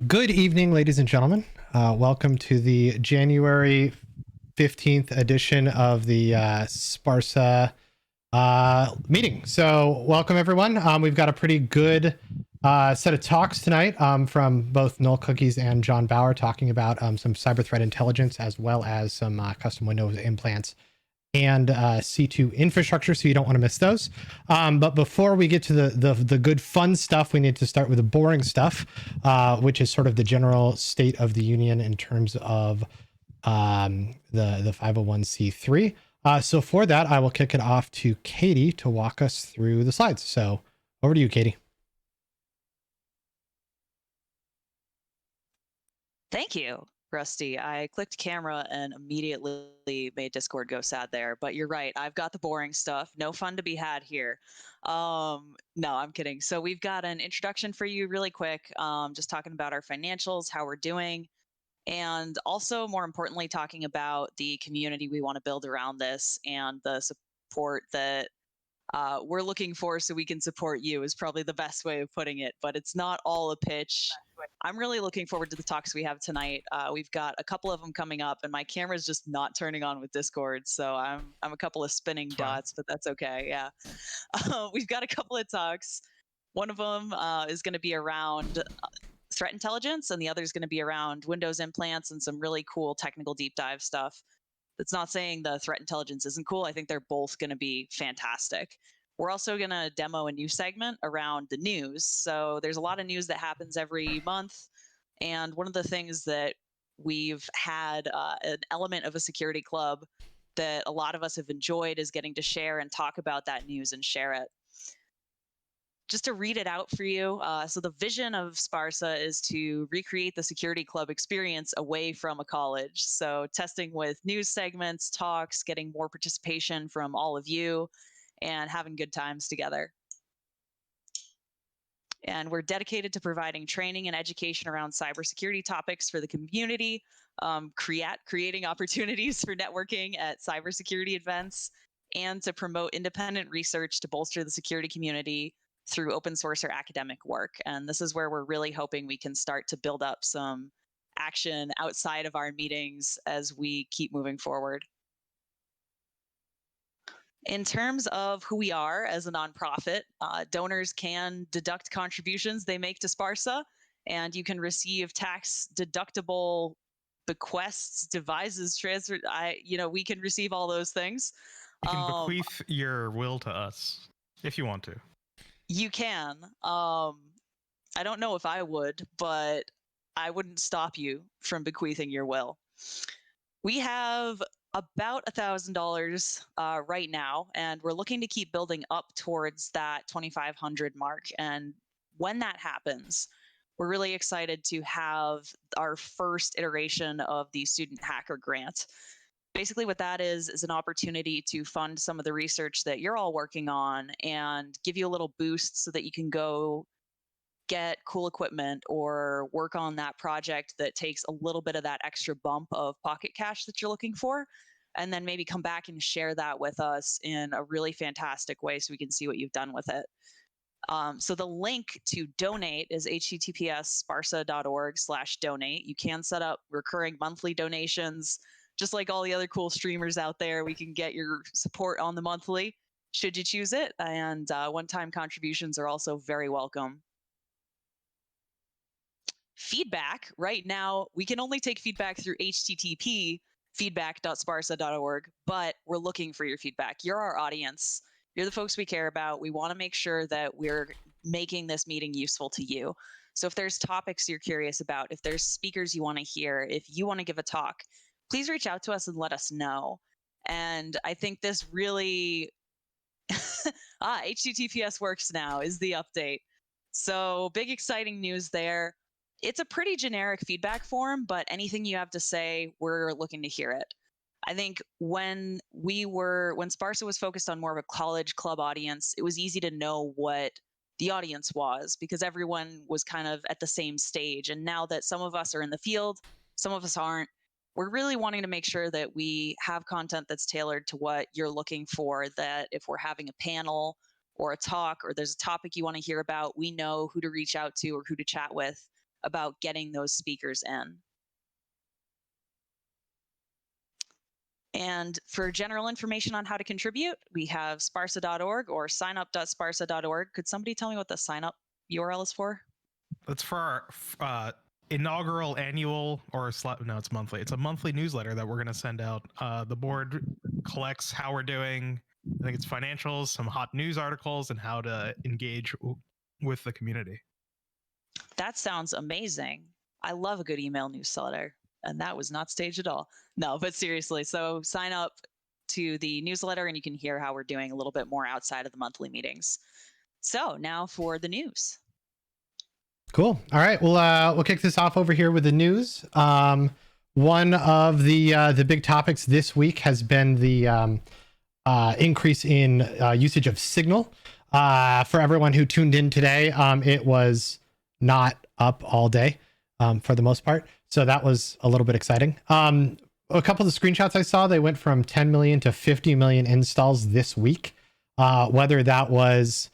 Good evening, ladies and gentlemen. Welcome to the January 15th edition of the SPARSA meeting. So welcome, everyone. We've got a pretty good set of talks tonight from both Null Cookies and John Bauer talking about some cyber threat intelligence as well as some custom Windows implants and C2 infrastructure, so you don't want to miss those. But before we get to the good fun stuff, we need to start with the boring stuff, which is sort of the general state of the union in terms of the 501c3. So for that, I will kick it off to Katie to walk us through the slides. So over to you, Katie. Thank you, Rusty. I clicked camera and immediately made Discord go sad there, but you're right. I've got the boring stuff. No fun to be had here. No, I'm kidding. So we've got an introduction for you really quick, just talking about our financials, how we're doing, and also more importantly, talking about the community we want to build around this and the support that we're looking for so we can support you is probably the best way of putting it, but it's not all a pitch. I'm really looking forward to the talks we have tonight. We've got a couple of them coming up, and my camera's just not turning on with Discord, so I'm a couple of spinning dots, but that's okay. Yeah, we've got a couple of talks. One of them is going to be around threat intelligence, and the other is going to be around Windows implants and some really cool technical deep dive stuff. That's not saying the threat intelligence isn't cool. I think they're both going to be fantastic. We're also going to demo a new segment around the news. So there's a lot of news that happens every month. And one of the things that we've had an element of a security club that a lot of us have enjoyed is getting to share and talk about that news and share it. Just to read it out for you. So the vision of SPARSA is to recreate the security club experience away from a college. So testing with news segments, talks, getting more participation from all of you, and having good times together. And we're dedicated to providing training and education around cybersecurity topics for the community, creating opportunities for networking at cybersecurity events, and to promote independent research to bolster the security community through open source or academic work. And this is where we're really hoping we can start to build up some action outside of our meetings as we keep moving forward. In terms of who we are as a nonprofit, donors can deduct contributions they make to SPARSA, and you can receive tax deductible bequests, devises, transfer. We can receive all those things. You can bequeath your will to us if you want to. You can. I don't know if I would, but I wouldn't stop you from bequeathing your will. We have about $1,000 right now, and we're looking to keep building up towards that 2,500 mark. And when that happens, we're really excited to have our first iteration of the Student Hacker Grant. Basically what that is an opportunity to fund some of the research that you're all working on and give you a little boost so that you can go get cool equipment or work on that project that takes a little bit of that extra bump of pocket cash that you're looking for, and then maybe come back and share that with us in a really fantastic way so we can see what you've done with it. So the link to donate is https://sparsa.org/donate. You can set up recurring monthly donations. Just like all the other cool streamers out there, we can get your support on the monthly, should you choose it, and one-time contributions are also very welcome. Feedback, right now, we can only take feedback through http feedback.sparsa.org, but we're looking for your feedback. You're our audience. You're the folks we care about. We want to make sure that we're making this meeting useful to you. So if there's topics you're curious about, if there's speakers you want to hear, if you want to give a talk, please reach out to us and let us know. And I think this really, HTTPS works now is the update. So big exciting news there. It's a pretty generic feedback form, but anything you have to say, we're looking to hear it. I think when SPARSA was focused on more of a college club audience, it was easy to know what the audience was because everyone was kind of at the same stage. And now that some of us are in the field, some of us aren't, we're really wanting to make sure that we have content that's tailored to what you're looking for, that if we're having a panel or a talk or there's a topic you want to hear about, we know who to reach out to or who to chat with about getting those speakers in. And for general information on how to contribute, we have sparsa.org or signup.sparsa.org. Could somebody tell me what the sign up URL is for? That's for our inaugural annual no, it's monthly. It's a monthly newsletter that we're going to send out. The board collects how we're doing. I think it's financials, some hot news articles, and how to engage with the community. That sounds amazing. I love a good email newsletter, and that was not staged at all. No, but seriously, so sign up to the newsletter and you can hear how we're doing a little bit more outside of the monthly meetings. So now for the news. Cool. All right. We'll kick this off over here with the news. One of the big topics this week has been the increase in usage of Signal. For everyone who tuned in today, it was not up all day for the most part. So that was a little bit exciting. A couple of the screenshots I saw, they went from 10 million to 50 million installs this week. Whether that was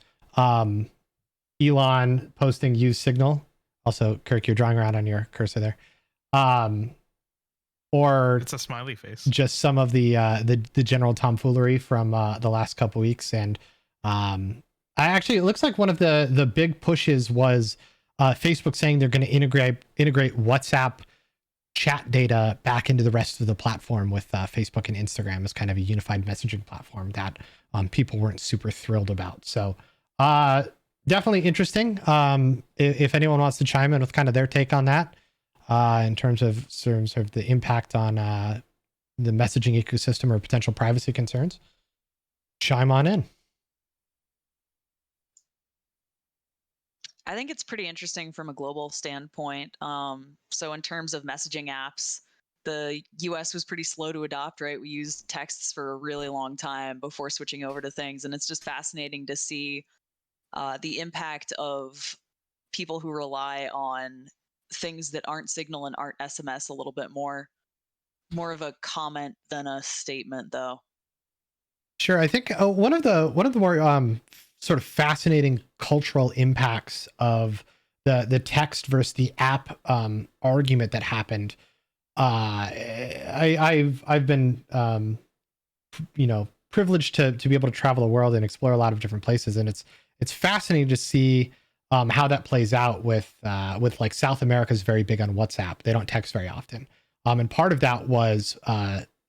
Elon posting use Signal. Also, Kirk, you're drawing around on your cursor there. Or it's a smiley face. Just some of the general tomfoolery from the last couple weeks. And it looks like one of the big pushes was Facebook saying they're going to integrate WhatsApp chat data back into the rest of the platform with Facebook and Instagram as kind of a unified messaging platform that people weren't super thrilled about. So definitely interesting. If anyone wants to chime in with kind of their take on that, in terms of the impact on the messaging ecosystem or potential privacy concerns, chime on in. I think it's pretty interesting from a global standpoint. So in terms of messaging apps, the US was pretty slow to adopt, right? We used texts for a really long time before switching over to things. And it's just fascinating to see the impact of people who rely on things that aren't Signal and aren't SMS a little bit more of a comment than a statement, though. Sure. I think one of the more sort of fascinating cultural impacts of the text versus the app argument that happened. I've been privileged to be able to travel the world and explore a lot of different places, and it's fascinating to see how that plays out with like South America is very big on WhatsApp. They don't text very often, and part of that was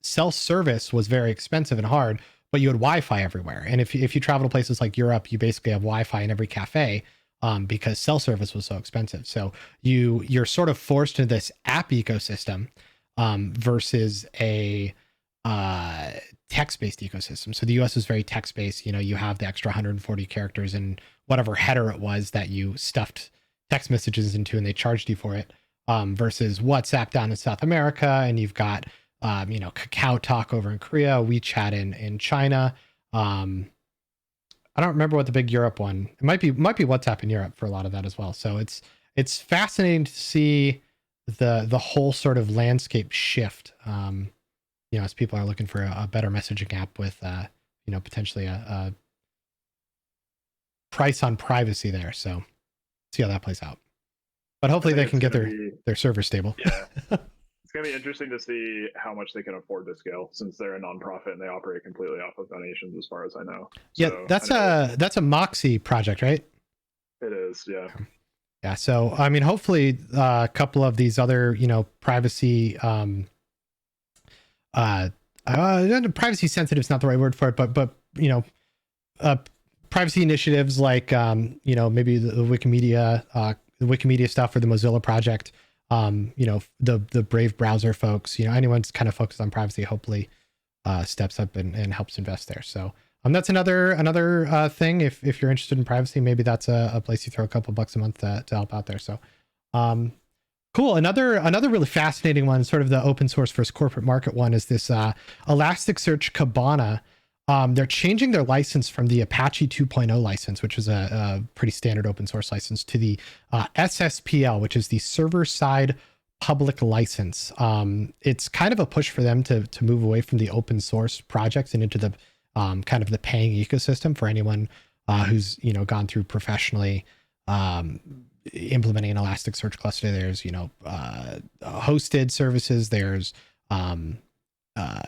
cell service was very expensive and hard. But you had Wi-Fi everywhere. And if you travel to places like Europe, you basically have Wi-Fi in every cafe because cell service was so expensive. So you're sort of forced into this app ecosystem versus a text-based ecosystem. So the US is very text-based. You have the extra 140 characters in whatever header it was that you stuffed text messages into and they charged you for it versus WhatsApp down in South America. And you've got Kakao Talk over in Korea, WeChat in China. I don't remember what the big Europe one. It might be WhatsApp in Europe for a lot of that as well. So it's fascinating to see the whole sort of landscape shift. As people are looking for a better messaging app with potentially a price on privacy there. So see how that plays out. But hopefully they can get their server stable. Yeah. It's going to be interesting to see how much they can afford to scale since they're a nonprofit and they operate completely off of donations as far as I know. Yeah, so that's a Moxie project, right? It is, yeah. Yeah, so I mean hopefully a couple of these other, privacy privacy sensitive is not the right word for it, but privacy initiatives like maybe the Wikimedia stuff or the Mozilla project. The Brave browser folks, anyone's kind of focused on privacy, hopefully steps up and helps invest there. So that's another thing. If you're interested in privacy, maybe that's a place you throw a couple bucks a month to help out there. So cool. Another really fascinating one, sort of the open source versus corporate market one, is this Elasticsearch Kibana. They're changing their license from the Apache 2.0 license, which is a pretty standard open source license, to the SSPL, which is the server side public license. It's kind of a push for them to move away from the open source projects and into the kind of the paying ecosystem for anyone who's gone through professionally implementing an Elasticsearch cluster. There's, hosted services. There's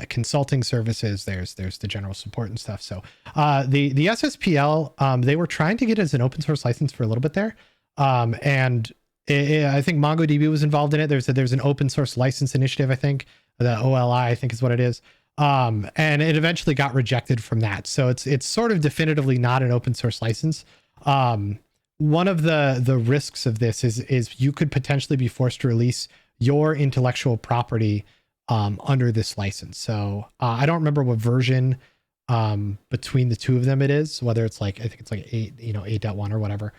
consulting services. There's the general support and stuff. So the SSPL, they were trying to get it as an open source license for a little bit there. And I think MongoDB was involved in it. There's an open source license initiative, I think. The OLI, I think is what it is. And it eventually got rejected from that. So it's sort of definitively not an open source license. One of the risks of this is you could potentially be forced to release your intellectual property under this license. So I don't remember what version between the two of them it is, whether it's like, I think it's like 8.1 or whatever.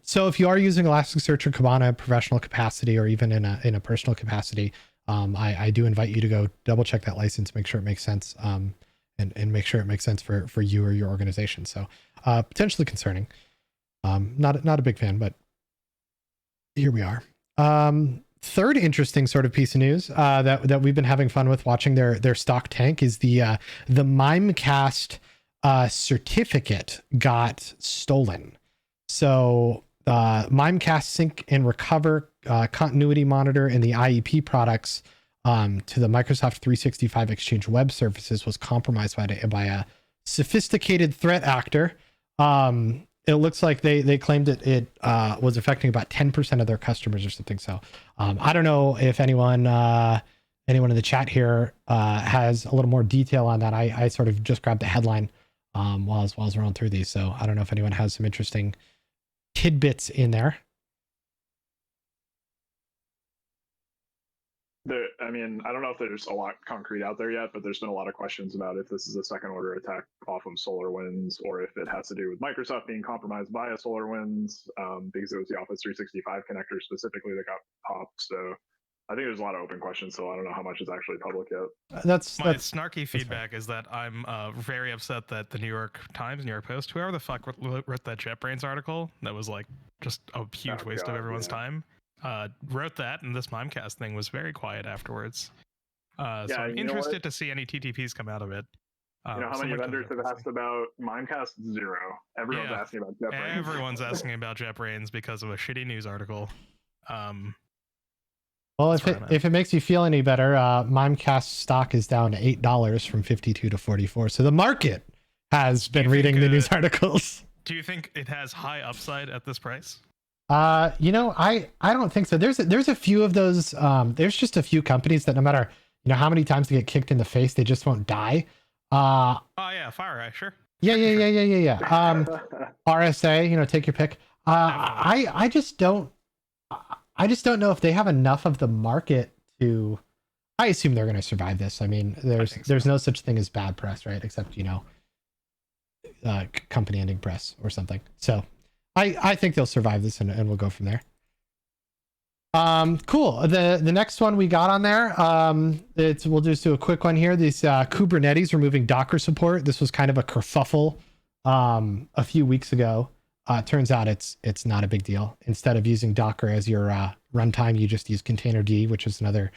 So if you are using Elasticsearch or Kibana in professional capacity, or even in a personal capacity, I do invite you to go double check that license, make sure it makes sense, and make sure it makes sense for you or your organization. So potentially concerning. Not a big fan, but here we are. Third interesting sort of piece of news that we've been having fun with watching their stock tank is the Mimecast certificate got stolen. So Mimecast sync and recover continuity monitor and the IEP products to the Microsoft 365 Exchange web services was compromised by a sophisticated threat actor. It looks like they claimed it was affecting about 10% of their customers or something. So I don't know if anyone in the chat here has a little more detail on that. I sort of just grabbed the headline while I was rolling through these. So I don't know if anyone has some interesting tidbits in there. I mean, I don't know if there's a lot concrete out there yet, but there's been a lot of questions about if this is a second order attack off of SolarWinds, or if it has to do with Microsoft being compromised by a SolarWinds, because it was the Office 365 connector specifically that got popped. So I think there's a lot of open questions, so I don't know how much is actually public yet. That's my snarky feedback is that I'm very upset that the New York Post, whoever the fuck wrote that JetBrains article that was like just a huge waste of everyone's time, wrote that, and this Mimecast thing was very quiet afterwards. So I'm interested to see any TTPs come out of it. You know how many vendors have asked about Mimecast? Zero. Everyone's asking about JetBrains. Everyone's asking about JetBrains because of a shitty news article. Well, if it makes you feel any better, Mimecast stock is down to $8 from 52 to 44. So the market has been reading the news articles. Do you think it has high upside at this price? I don't think so. There's a few of those. There's just a few companies that no matter how many times they get kicked in the face, they just won't die. Oh yeah, FireEye, sure. Yeah. RSA, take your pick. I just don't know if they have enough of the market to. I assume they're going to survive this. I mean, there's no such thing as bad press, right? Except company ending press or something. So I think they'll survive this, and we'll go from there. Cool. The next one we got on there, we'll just do a quick one here. This Kubernetes removing Docker support. This was kind of a kerfuffle a few weeks ago. Turns out it's not a big deal. Instead of using Docker as your runtime, you just use Containerd, which is another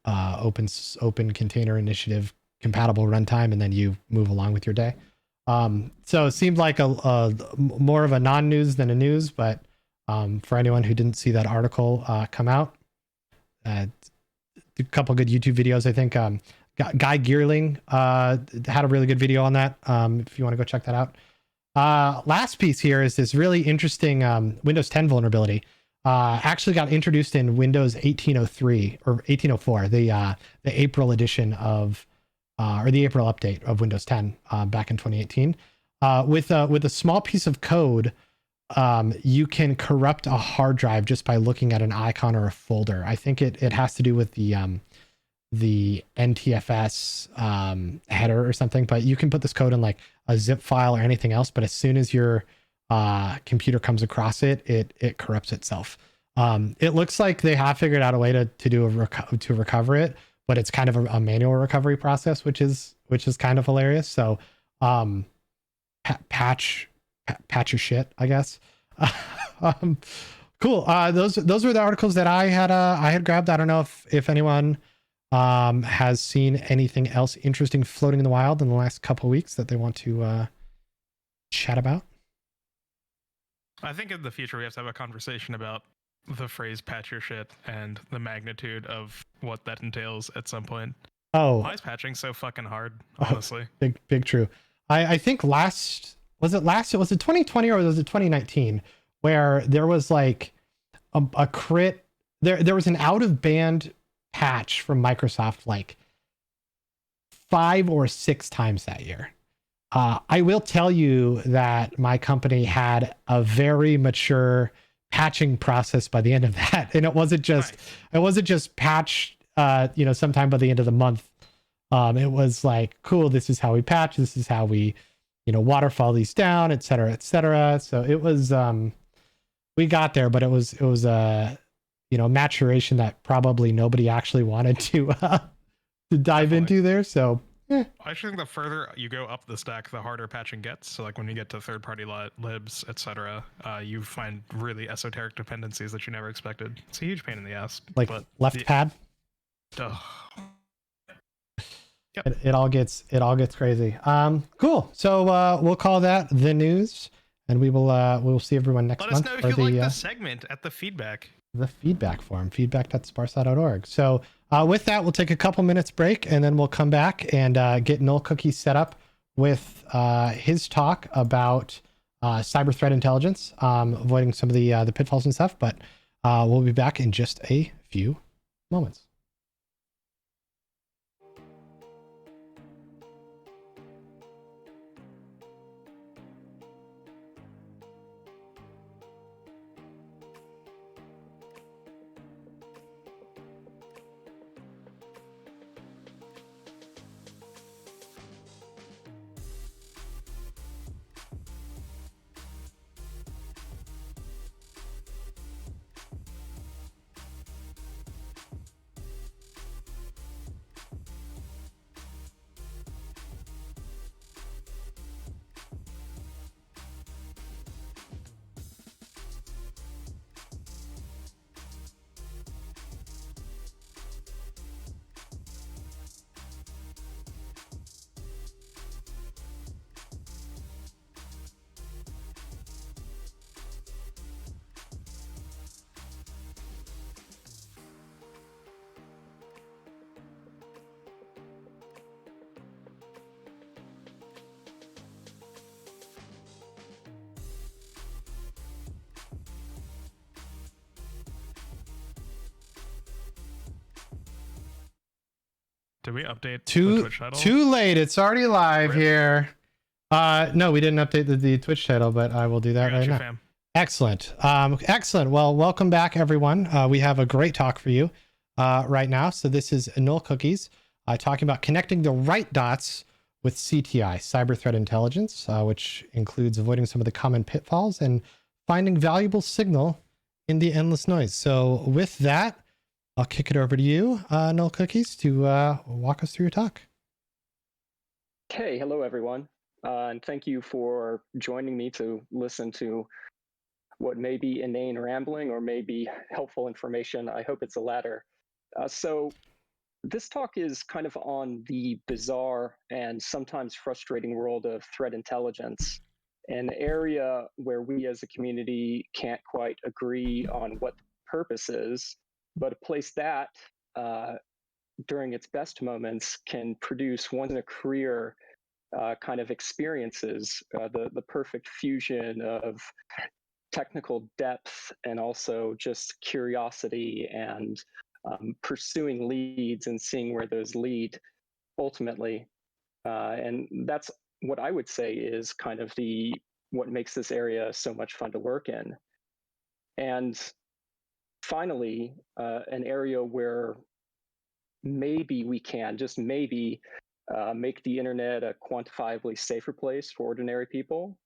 open container initiative compatible runtime, and then you move along with your day. So it seemed like a more of a non-news than a news, but for anyone who didn't see that article come out, a couple good YouTube videos, I think. Guy Geerling had a really good video on that. If you want to go check that out. Last piece here is this really interesting Windows 10 vulnerability. Actually got introduced in Windows 1803 or 1804, the April edition of or the April update of Windows 10 back in 2018. With a small piece of code, you can corrupt a hard drive just by looking at an icon or a folder. I think it has to do with the NTFS header or something, but you can put this code in like a zip file or anything else, but as soon as your computer comes across it, it corrupts itself. It looks like they have figured out a way to recover it, but it's kind of a manual recovery process, which is kind of hilarious. So patch your shit, I guess. Cool. Those were the articles that I had grabbed. I don't know if anyone has seen anything else interesting floating in the wild in the last couple of weeks that they want to chat about. I think in the future we have to have a conversation about the phrase patch your shit and the magnitude of what that entails at some point. Oh, Why is patching so fucking hard, honestly? big true. I think was it 2020 or was it 2019 where there was like a crit, there was an out of band patch from Microsoft like 5 or 6 times that year. I will tell you that my company had a very mature patching process by the end of that, and it wasn't just patch sometime by the end of the month. It was like, cool, this is how we patch, this is how we waterfall these down, et cetera, et cetera. So it was we got there, but it was maturation that probably nobody actually wanted to dive into there. So I actually think the further you go up the stack, the harder patching gets. So like when you get to third-party libs, etc., you find really esoteric dependencies that you never expected. It's a huge pain in the ass. Like but left pad. Yep. It all gets crazy. Cool. So we'll call that the news, and we'll see everyone next month. Let us know if you like this segment at the feedback. The feedback form, feedback.sparsa.org. So with that, we'll take a couple minutes break, and then we'll come back and get Null Cookies set up with his talk about cyber threat intelligence, avoiding some of the pitfalls and stuff. But we'll be back in just a few moments. Did we update the Twitch title? Too late. It's already live here. No, we didn't update the Twitch title, but I will do that right now. Fam. Excellent. Excellent. Well, welcome back, everyone. We have a great talk for you right now. So this is Null Cookies talking about connecting the right dots with CTI, cyber threat intelligence, which includes avoiding some of the common pitfalls and finding valuable signal in the endless noise. So with that, I'll kick it over to you, Null Cookies, to walk us through your talk. Okay, hello everyone, and thank you for joining me to listen to what may be inane rambling or may be helpful information. I hope it's the latter. So this talk is kind of on the bizarre and sometimes frustrating world of threat intelligence, an area where we as a community can't quite agree on what the purpose is, but a place that during its best moments can produce once in a career kind of experiences, the perfect fusion of technical depth and also just curiosity and pursuing leads and seeing where those lead ultimately. And that's what I would say is kind of what makes this area so much fun to work in. And finally, an area where maybe we can, just maybe, make the internet a quantifiably safer place for ordinary people,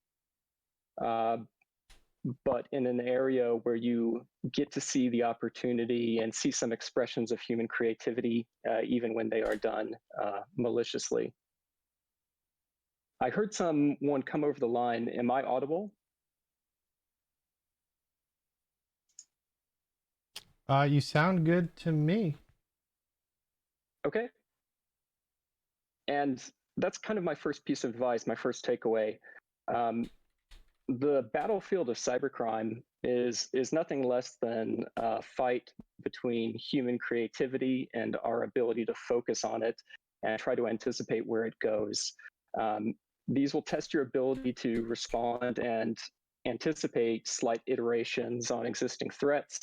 but in an area where you get to see the opportunity and see some expressions of human creativity, even when they are done maliciously. I heard someone come over the line. Am I audible? You sound good to me. Okay. And that's kind of my first piece of advice, my first takeaway. the battlefield of cybercrime is nothing less than a fight between human creativity and our ability to focus on it and try to anticipate where it goes. These will test your ability to respond and anticipate slight iterations on existing threats,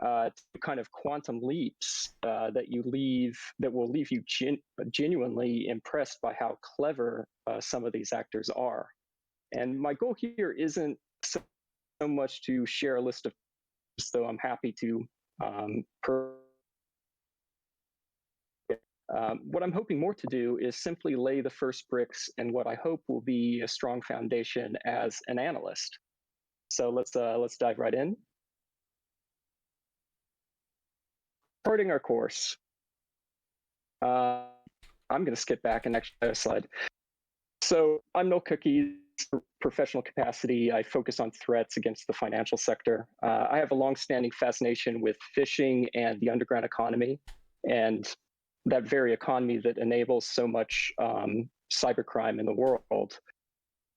to kind of quantum leaps that will leave you genuinely impressed by how clever some of these actors are. And my goal here isn't so much to share a list of, though I'm happy to. What I'm hoping more to do is simply lay the first bricks in what I hope will be a strong foundation as an analyst. So let's dive right in. Starting our course. I'm going to skip back and actually add a slide. So I'm Noel Cookie. Professional capacity, I focus on threats against the financial sector. I have a long-standing fascination with phishing and the underground economy, and that very economy that enables so much cybercrime in the world.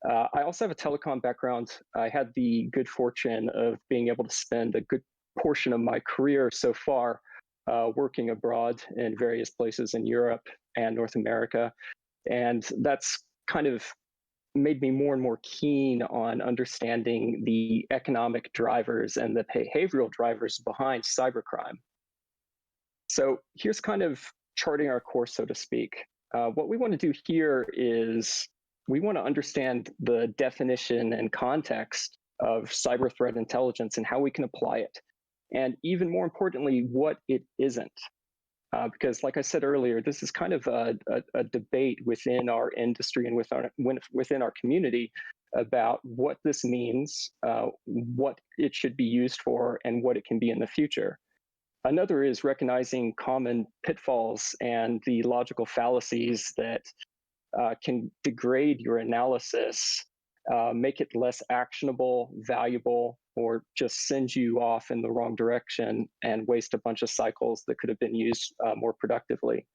I also have a telecom background. I had the good fortune of being able to spend a good portion of my career so far working abroad in various places in Europe and North America, and that's kind of made me more and more keen on understanding the economic drivers and the behavioral drivers behind cybercrime. So here's kind of charting our course, so to speak. What we want to do here is we want to understand the definition and context of cyber threat intelligence and how we can apply it. And even more importantly, what it isn't. Because like I said earlier, this is kind of a debate within our industry and within our community about what this means, what it should be used for, and what it can be in the future. Another is recognizing common pitfalls and the logical fallacies that can degrade your analysis, make it less actionable, valuable, or just send you off in the wrong direction and waste a bunch of cycles that could have been used more productively.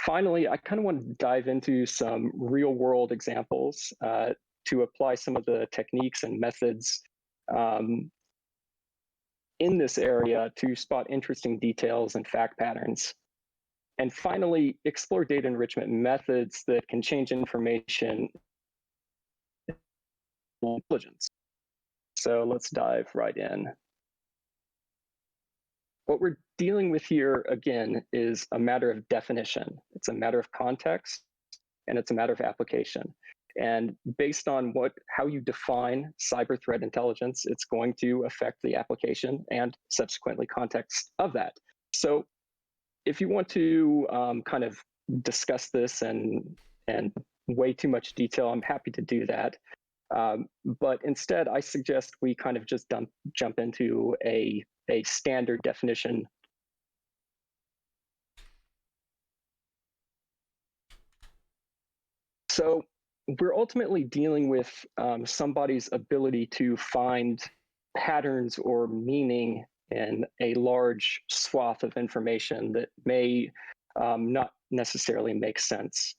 Finally, I kind of want to dive into some real world examples to apply some of the techniques and methods in this area to spot interesting details and fact patterns. And finally, explore data enrichment methods that can change information intelligence. So let's dive right in. What we're dealing with here, again, is a matter of definition. It's a matter of context, and it's a matter of application. And based on how you define cyber threat intelligence, it's going to affect the application and subsequently context of that. So if you want to kind of discuss this and way too much detail, I'm happy to do that. But instead, I suggest we kind of just jump into a standard definition. So we're ultimately dealing with somebody's ability to find patterns or meaning in a large swath of information that may not necessarily make sense.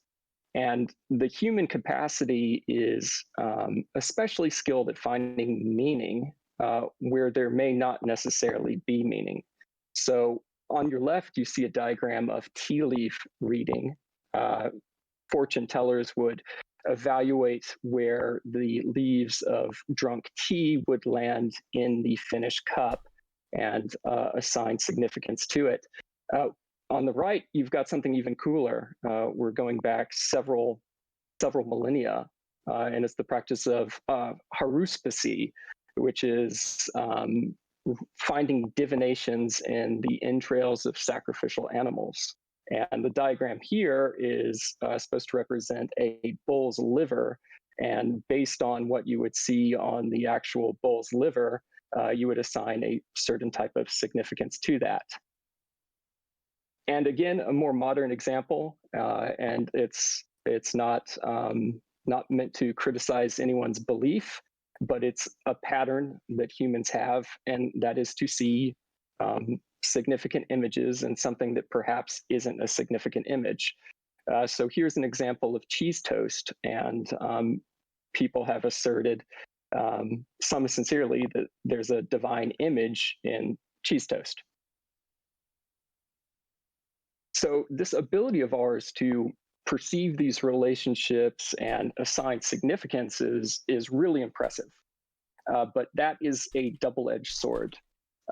And the human capacity is especially skilled at finding meaning where there may not necessarily be meaning. So on your left, you see a diagram of tea leaf reading. Fortune tellers would evaluate where the leaves of drunk tea would land in the finished cup and assign significance to it. On the right, you've got something even cooler. We're going back several millennia, and it's the practice of haruspicy, which is finding divinations in the entrails of sacrificial animals. And the diagram here is supposed to represent a bull's liver, and based on what you would see on the actual bull's liver, you would assign a certain type of significance to that. And again, a more modern example, and it's not meant to criticize anyone's belief, but it's a pattern that humans have, and that is to see significant images and something that perhaps isn't a significant image. So here's an example of cheese toast, and people have asserted some sincerely that there's a divine image in cheese toast. So this ability of ours to perceive these relationships and assign significance is really impressive. But that is a double-edged sword.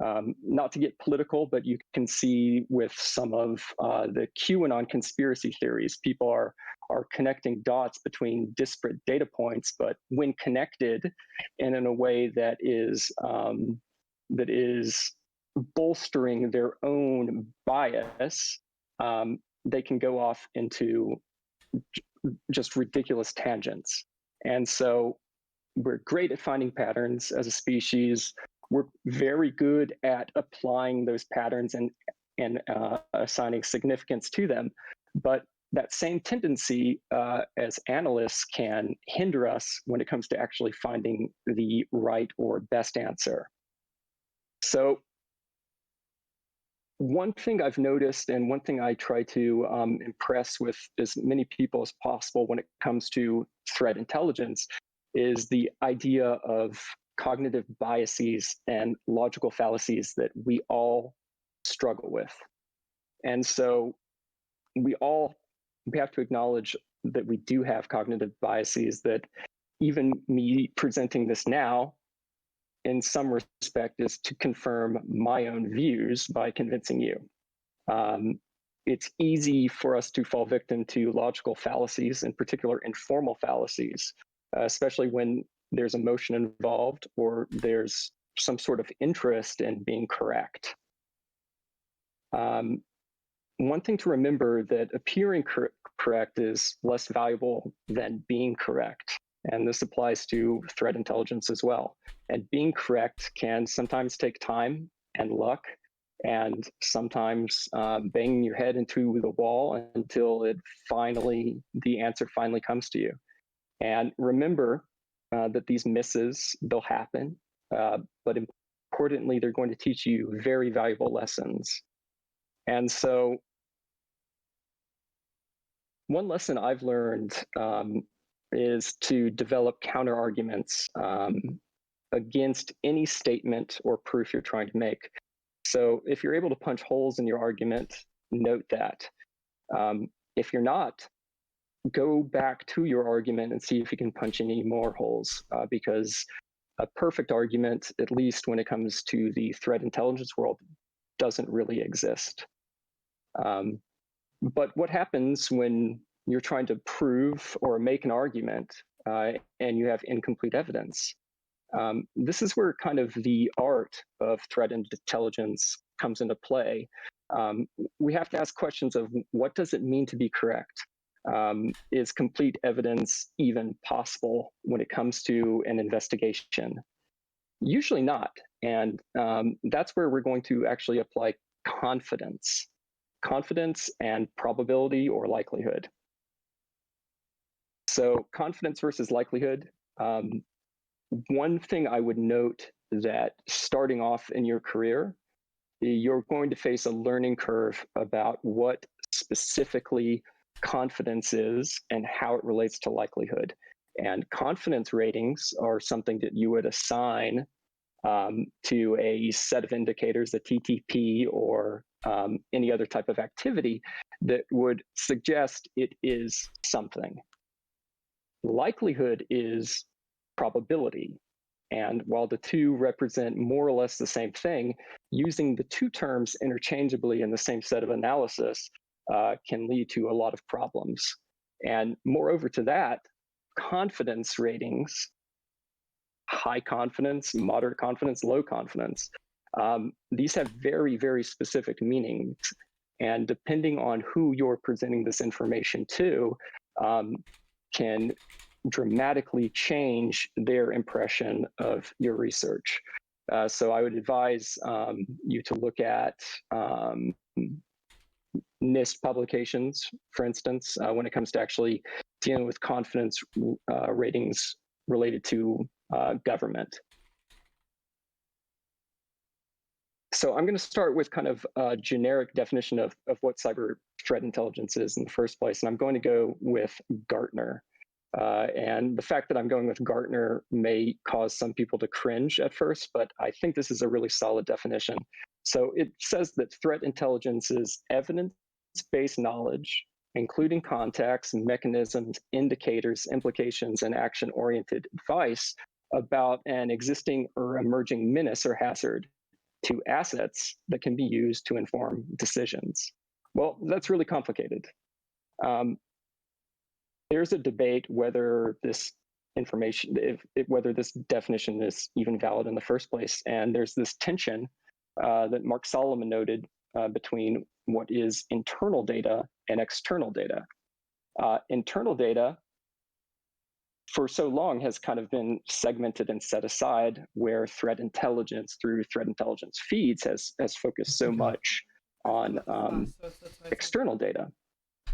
Not to get political, but you can see with some of the QAnon conspiracy theories, people are connecting dots between disparate data points, but when connected and in a way that is bolstering their own bias, they can go off into just ridiculous tangents. And so we're great at finding patterns as a species. We're very good at applying those patterns and assigning significance to them. But that same tendency as analysts can hinder us when it comes to actually finding the right or best answer. So one thing I've noticed, and one thing I try to impress with as many people as possible when it comes to threat intelligence, is the idea of cognitive biases and logical fallacies that we all struggle with. And so we have to acknowledge that we do have cognitive biases, that even me presenting this now, in some respect, is to confirm my own views by convincing you. It's easy for us to fall victim to logical fallacies, in particular informal fallacies, especially when there's emotion involved or there's some sort of interest in being correct. One thing to remember, that appearing correct is less valuable than being correct. And this applies to threat intelligence as well. And being correct can sometimes take time and luck, and sometimes banging your head into the wall until the answer finally comes to you. And remember that these misses, they'll happen, but importantly, they're going to teach you very valuable lessons. And so one lesson I've learned is to develop counter arguments against any statement or proof you're trying to make. So if you're able to punch holes in your argument, note that. If you're not, go back to your argument and see if you can punch any more holes, because a perfect argument, at least when it comes to the threat intelligence world, doesn't really exist. But what happens when you're trying to prove or make an argument and you have incomplete evidence? This is where kind of the art of threat intelligence comes into play. We have to ask questions of, what does it mean to be correct? Is complete evidence even possible when it comes to an investigation? Usually not. And that's where we're going to actually apply confidence and probability or likelihood. So confidence versus likelihood. One thing I would note, that starting off in your career, you're going to face a learning curve about what specifically confidence is and how it relates to likelihood. And confidence ratings are something that you would assign to a set of indicators, the TTP, or any other type of activity that would suggest it is something. Likelihood is probability. And while the two represent more or less the same thing, using the two terms interchangeably in the same set of analysis can lead to a lot of problems. And moreover to that, confidence ratings, high confidence, moderate confidence, low confidence, these have very, very specific meanings. And depending on who you're presenting this information to, can dramatically change their impression of your research. So I would advise you to look at NIST publications, for instance, when it comes to actually dealing with confidence ratings related to government. So I'm going to start with kind of a generic definition of what cyber threat intelligence is in the first place, and I'm going to go with Gartner. And the fact that I'm going with Gartner may cause some people to cringe at first, but I think this is a really solid definition. So it says that threat intelligence is evidence-based knowledge, including context, mechanisms, indicators, implications, and action-oriented advice about an existing or emerging menace or hazard to assets that can be used to inform decisions. Well, that's really complicated. There's a debate whether this information, whether this definition is even valid in the first place. And there's this tension that Mark Solomon noted between what is internal data and external data. Internal data for so long has kind of been segmented and set aside, where threat intelligence through threat intelligence feeds has focused so much on external data.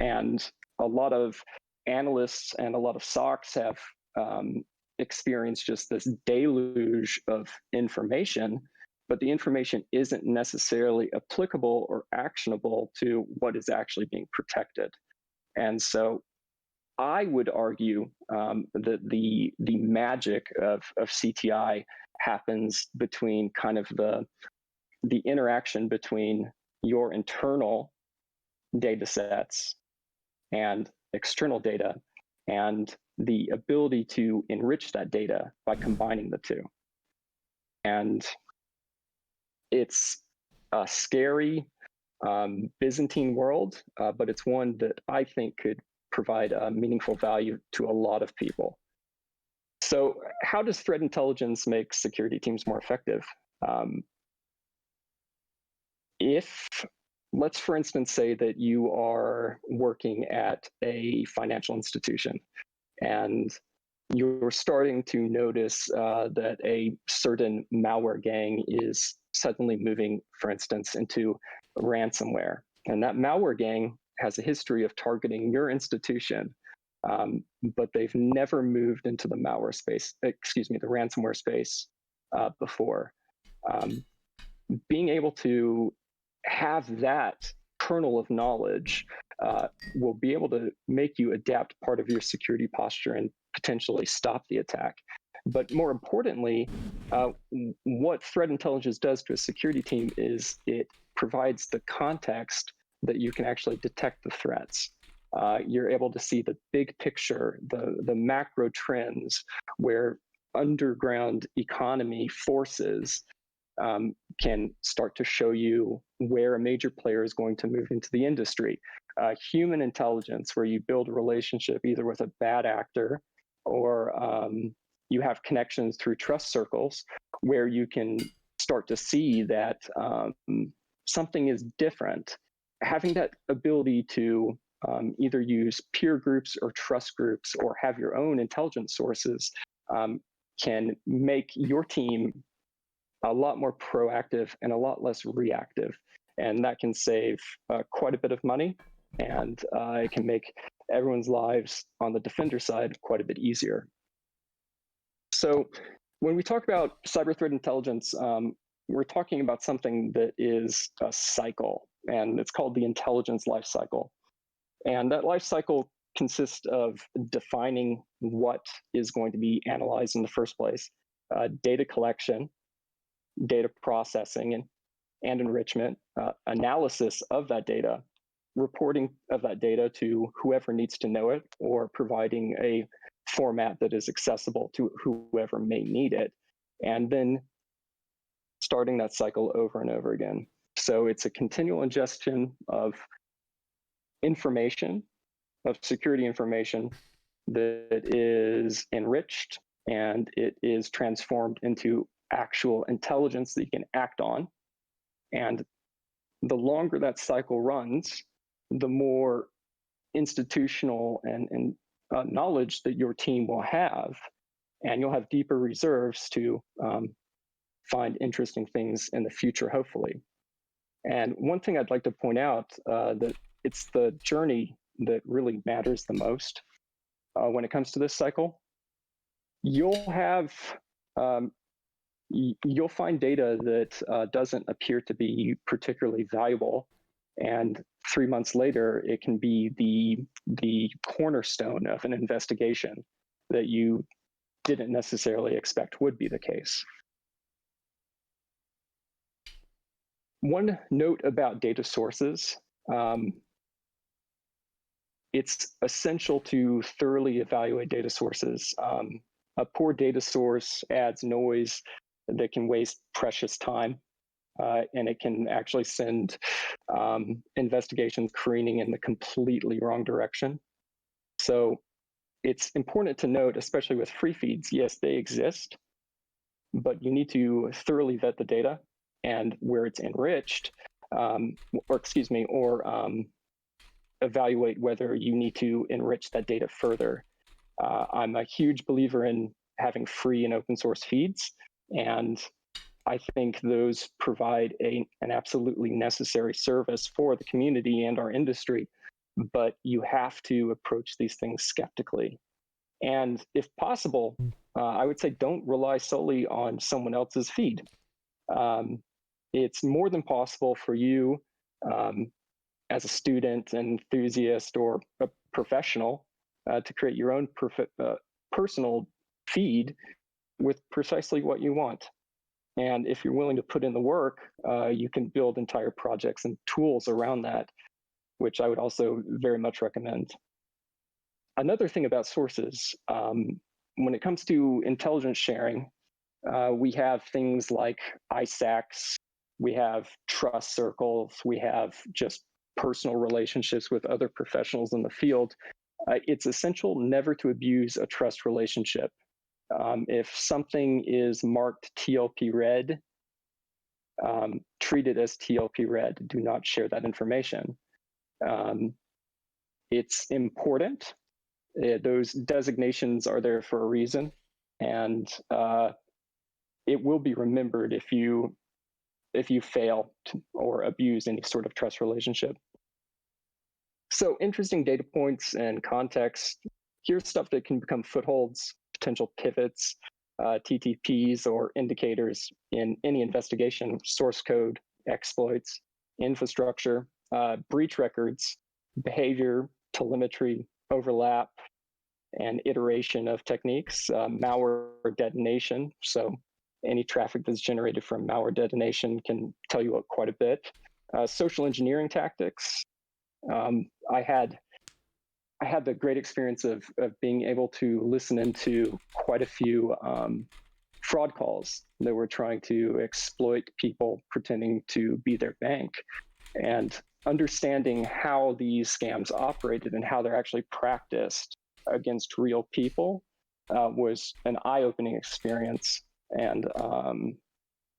And a lot of analysts and a lot of SOCs have experienced just this deluge of information, but the information isn't necessarily applicable or actionable to what is actually being protected. And so I would argue that the magic of CTI happens between kind of the interaction between your internal data sets and external data, and the ability to enrich that data by combining the two. And it's a scary Byzantine world, but it's one that I think could provide meaningful value to a lot of people. So how does threat intelligence make security teams more effective? If, let's for instance say that you are working at a financial institution and you're starting to notice that a certain malware gang is suddenly moving, for instance, into ransomware. And that malware gang has a history of targeting your institution, but they've never moved into the malware space, the ransomware space before. Being able to have that kernel of knowledge will be able to make you adapt part of your security posture and potentially stop the attack. But more importantly, what threat intelligence does to a security team is it provides the context that you can actually detect the threats. You're able to see the big picture, the macro trends, where underground economy forces can start to show you where a major player is going to move into the industry. Human intelligence, where you build a relationship either with a bad actor or you have connections through trust circles, where you can start to see that something is different. Having that ability to either use peer groups or trust groups or have your own intelligence sources can make your team a lot more proactive and a lot less reactive. And that can save quite a bit of money, and it can make everyone's lives on the defender side quite a bit easier. So when we talk about cyber threat intelligence, we're talking about something that is a cycle, and it's called the intelligence life cycle. And that life cycle consists of defining what is going to be analyzed in the first place, data collection, data processing and enrichment, analysis of that data, reporting of that data to whoever needs to know it, or providing a format that is accessible to whoever may need it, and then starting that cycle over and over again. So it's a continual ingestion of information, of security information, that is enriched and it is transformed into actual intelligence that you can act on. And the longer that cycle runs, the more institutional and knowledge that your team will have, and you'll have deeper reserves to find interesting things in the future, hopefully. And one thing I'd like to point out, that it's the journey that really matters the most when it comes to this cycle. You'll have you'll find data that doesn't appear to be particularly valuable, And 3 months later, it can be the cornerstone of an investigation that you didn't necessarily expect would be the case. One note about data sources. It's essential to thoroughly evaluate data sources. A poor data source adds noise that can waste precious time, and it can actually send investigations careening in the completely wrong direction. So it's important to note, especially with free feeds, yes, they exist, but you need to thoroughly vet the data, and where it's enriched, evaluate whether you need to enrich that data further. I'm a huge believer in having free and open source feeds, and I think those provide an absolutely necessary service for the community and our industry, but you have to approach these things skeptically. And if possible, I would say don't rely solely on someone else's feed. It's more than possible for you as a student, an enthusiast, or a professional to create your own personal feed with precisely what you want. And if you're willing to put in the work, you can build entire projects and tools around that, which I would also very much recommend. Another thing about sources, when it comes to intelligence sharing, we have things like ISACs, we have trust circles, we have just personal relationships with other professionals in the field. It's essential never to abuse a trust relationship. If something is marked TLP red, treat it as TLP red. Do not share that information. It's important. Those designations are there for a reason, and it will be remembered if you fail to, or abuse any sort of trust relationship. So interesting data points and context. Here's stuff that can become footholds, potential pivots, TTPs, or indicators in any investigation: source code, exploits, infrastructure, breach records, behavior, telemetry, overlap, and iteration of techniques, malware detonation. So any traffic that's generated from malware detonation can tell you quite a bit. Social engineering tactics. I had the great experience of being able to listen into quite a few fraud calls that were trying to exploit people pretending to be their bank, and understanding how these scams operated and how they're actually practiced against real people was an eye-opening experience, and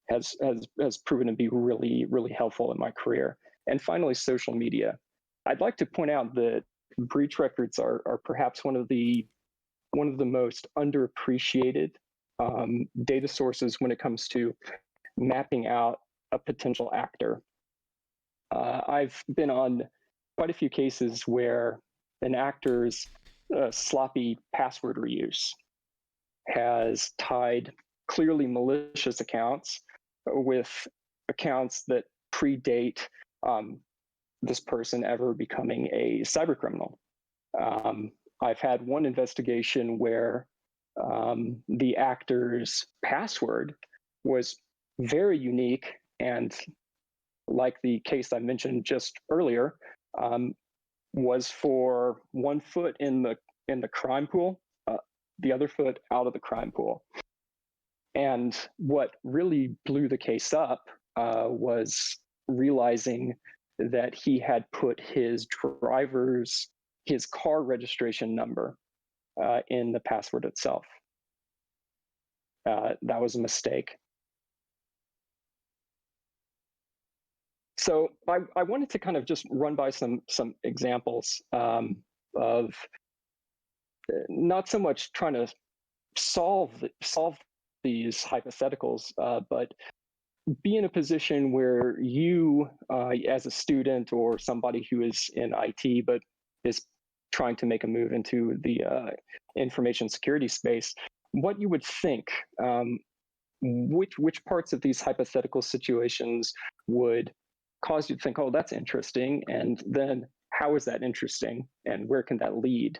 has proven to be really, really helpful in my career. And finally, social media. I'd like to point out that breach records are perhaps one of the most underappreciated data sources when it comes to mapping out a potential actor. I've been on quite a few cases where an actor's sloppy password reuse has tied clearly malicious accounts with accounts that predate this person ever becoming a cybercriminal. I've had one investigation where the actor's password was very unique, and like the case I mentioned just earlier, was for one foot in the crime pool, the other foot out of the crime pool. And what really blew the case up was realizing that he had put his car registration number in the password itself. That was a mistake. So I wanted to kind of just run by some examples of not so much trying to solve these hypotheticals, but be in a position where you, as a student or somebody who is in IT but is trying to make a move into the information security space, what you would think, which parts of these hypothetical situations would cause you to think, oh, that's interesting. And then how is that interesting? And where can that lead?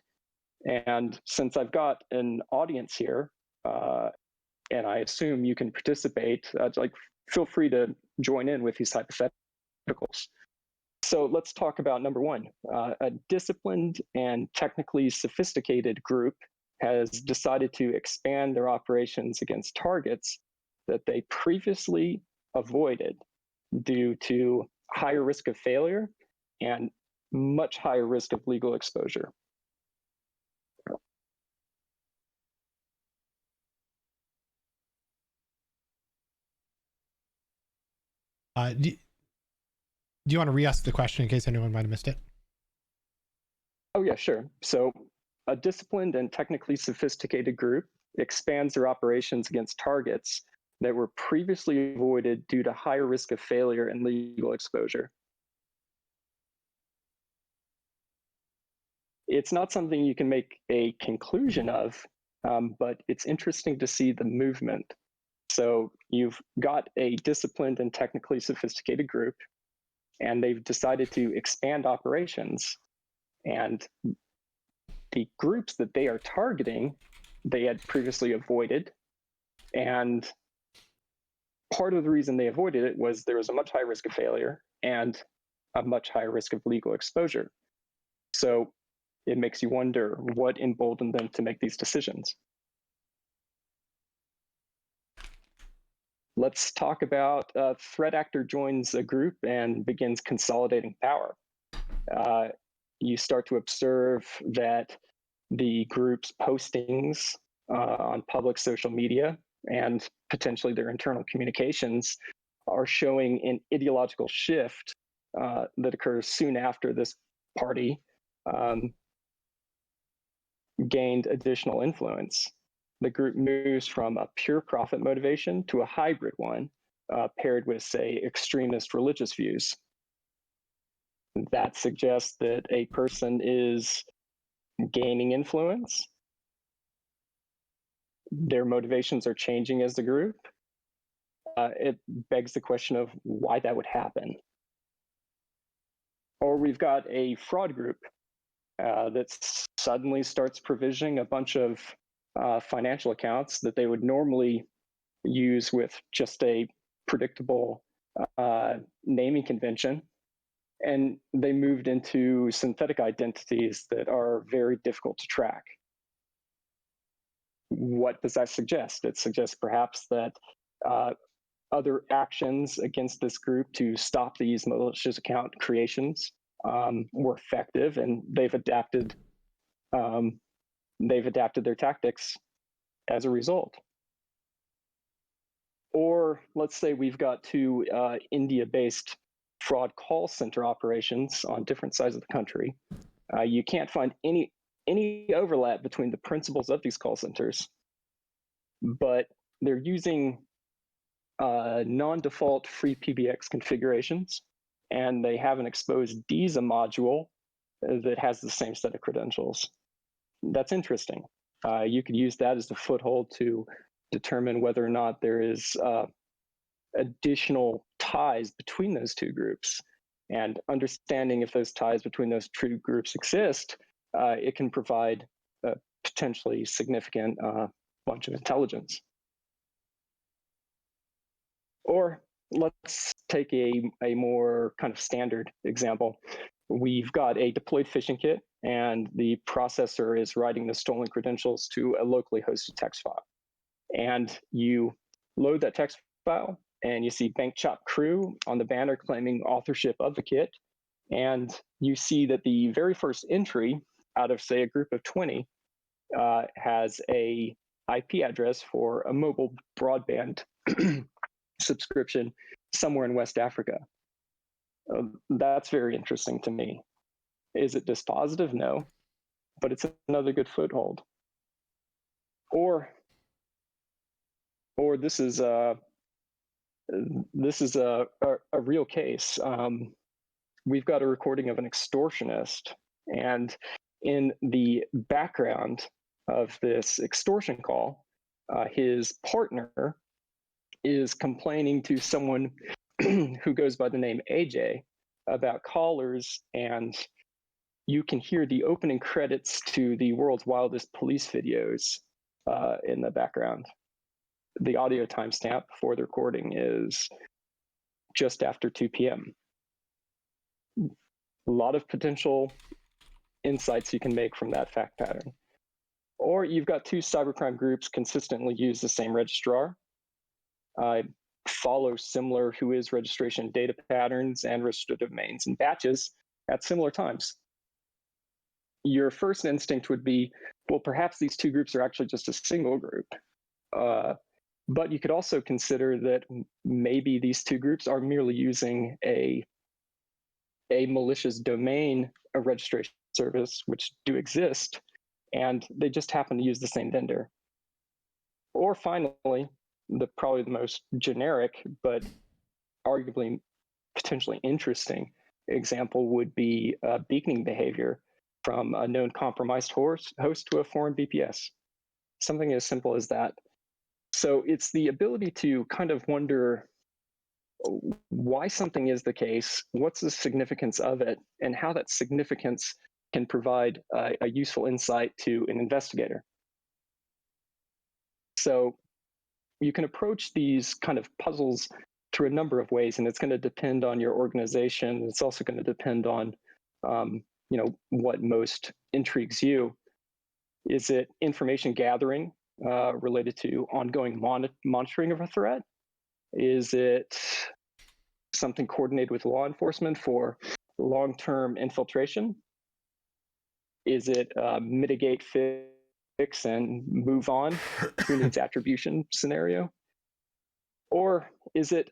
And since I've got an audience here, and I assume you can participate, feel free to join in with these hypotheticals. So let's talk about number one. A disciplined and technically sophisticated group has decided to expand their operations against targets that they previously avoided due to higher risk of failure and much higher risk of legal exposure. Do you want to re-ask the question in case anyone might have missed it? Oh, yeah, sure. So a disciplined and technically sophisticated group expands their operations against targets that were previously avoided due to higher risk of failure and legal exposure. It's not something you can make a conclusion of, but it's interesting to see the movement. So you've got a disciplined and technically sophisticated group, and they've decided to expand operations. And the groups that they are targeting, they had previously avoided. And part of the reason they avoided it was there was a much higher risk of failure and a much higher risk of legal exposure. So it makes you wonder what emboldened them to make these decisions. Let's talk about a threat actor joins a group and begins consolidating power. You start to observe that the group's postings on public social media and potentially their internal communications are showing an ideological shift that occurs soon after this party gained additional influence. The group moves from a pure profit motivation to a hybrid one, paired with, say, extremist religious views. That suggests that a person is gaining influence. Their motivations are changing as the group. It begs the question of why that would happen. Or we've got a fraud group that suddenly starts provisioning a bunch of financial accounts that they would normally use with just a predictable naming convention. And they moved into synthetic identities that are very difficult to track. What does that suggest? It suggests perhaps that other actions against this group to stop these malicious account creations were effective, and they've adapted their tactics as a result. Or let's say we've got two India-based fraud call center operations on different sides of the country. You can't find any overlap between the principles of these call centers, but they're using non-default free PBX configurations, and they have an exposed DISA module that has the same set of credentials. That's interesting. You could use that as the foothold to determine whether or not there is additional ties between those two groups. And understanding if those ties between those two groups exist, it can provide a potentially significant bunch of intelligence. Or let's take a more kind of standard example. We've got a deployed phishing kit, and the processor is writing the stolen credentials to a locally hosted text file. And you load that text file, and you see Bank Chop Crew on the banner claiming authorship of the kit. And you see that the very first entry out of, say, a group of 20 has a IP address for a mobile broadband subscription somewhere in West Africa. That's very interesting to me. Is it dispositive? No, but it's another good foothold. Or this is a real case. We've got a recording of an extortionist, and in the background of this extortion call, his partner is complaining to someone who goes by the name AJ about callers, and you can hear the opening credits to the world's wildest police videos in the background. The audio timestamp for the recording is just after 2 p.m. A lot of potential insights you can make from that fact pattern. Or you've got two cybercrime groups consistently use the same registrar, follow similar whois registration data patterns and register domains in batches at similar times. Your first instinct would be, well, perhaps these two groups are actually just a single group. But you could also consider that maybe these two groups are merely using a malicious domain registration service, which do exist, and they just happen to use the same vendor. Or finally, probably the most generic, but arguably potentially interesting example would be beaconing behavior from a known compromised host to a foreign BPS. Something as simple as that. So it's the ability to kind of wonder why something is the case, what's the significance of it, and how that significance can provide a useful insight to an investigator. So you can approach these kind of puzzles through a number of ways, and it's going to depend on your organization. It's also going to depend on what most intrigues you. Is it information gathering related to ongoing monitoring of a threat? Is it something coordinated with law enforcement for long-term infiltration? Is it mitigate, fix, and move on, who needs attribution scenario? Or is it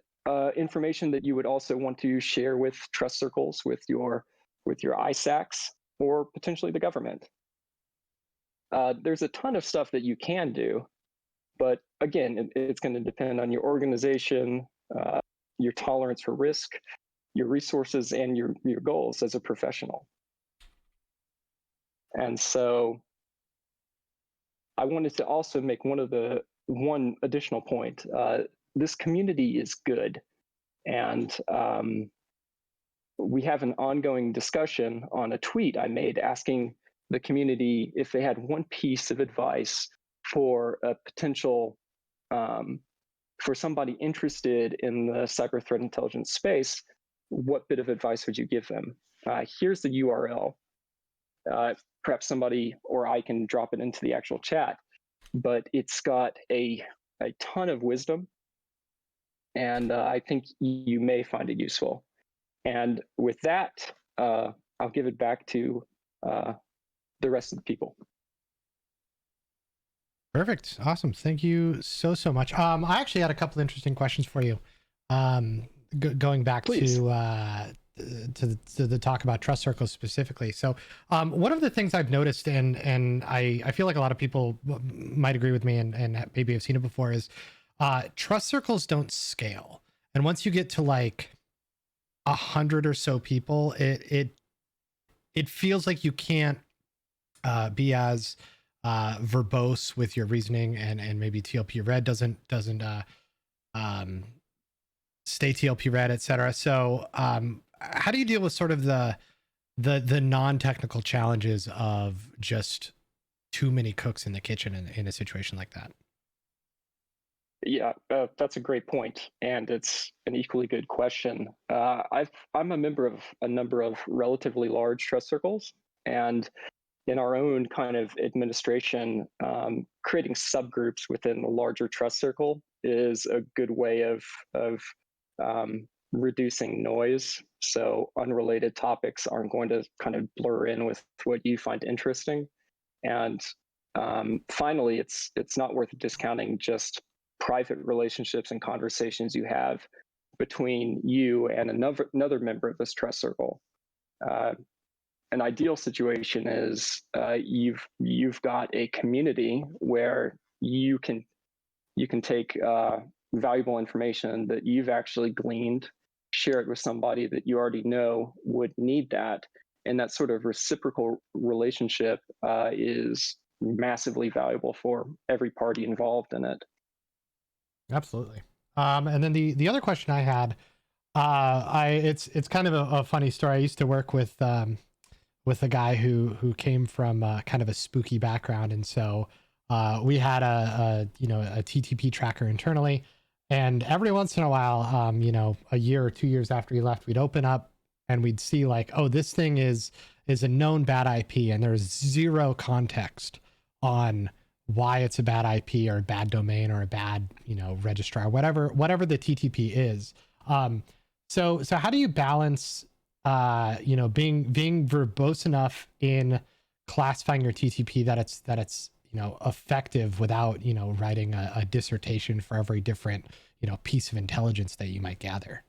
information that you would also want to share with trust circles, with your ISACs, or potentially the government? There's a ton of stuff that you can do, but again, it's going to depend on your organization, your tolerance for risk, your resources, and your goals as a professional. And so I wanted to also make one additional point. This community is good, and we have an ongoing discussion on a tweet I made asking the community if they had one piece of advice for a potential, for somebody interested in the cyber threat intelligence space, what bit of advice would you give them? Here's the URL. Perhaps somebody or I can drop it into the actual chat, but it's got a ton of wisdom, and I think you may find it useful. And with that, I'll give it back to the rest of the people. Perfect. Awesome. Thank you so much. I actually had a couple interesting questions for you. Going back Please. to the talk about trust circles specifically. So one of the things I've noticed, and I feel like a lot of people might agree with me and maybe have seen it before, is trust circles don't scale. And once you get to like 100 or so people, it feels like you can't be as verbose with your reasoning, and maybe TLP red doesn't stay TLP red, etc. So how do you deal with sort of the non-technical challenges of just too many cooks in the kitchen in a situation like that? Yeah, that's a great point, and it's an equally good question. I'm a member of a number of relatively large trust circles, and in our own kind of administration, creating subgroups within the larger trust circle is a good way of reducing noise. So unrelated topics aren't going to kind of blur in with what you find interesting. And finally, it's not worth discounting just private relationships and conversations you have between you and another member of this trust circle. An ideal situation is you've got a community where you can take valuable information that you've actually gleaned, share it with somebody that you already know would need that, and that sort of reciprocal relationship is massively valuable for every party involved in it. Absolutely. And then the other question I had It's kind of a funny story. I used to work with a guy who came from kind of a spooky background, and so we had a TTP tracker internally, and every once in a while, a year or 2 years after he left, we'd open up and we'd see like, oh, this thing is a known bad IP, and there's zero context on why it's a bad IP or a bad domain or a bad registrar, whatever the TTP is. So how do you balance being verbose enough in classifying your TTP that it's effective without writing a dissertation for every different piece of intelligence that you might gather?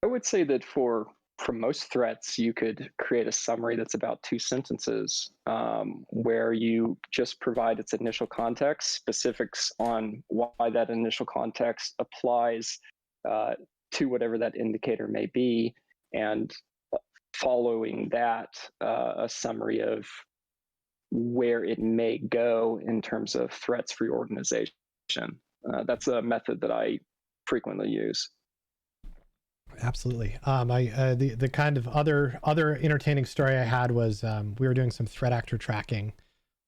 I would say that for most threats, you could create a summary that's about 2 sentences, where you just provide its initial context, specifics on why that initial context applies to whatever that indicator may be, and following that, a summary of where it may go in terms of threats for your organization. That's a method that I frequently use. Absolutely. The kind of other entertaining story I had was we were doing some threat actor tracking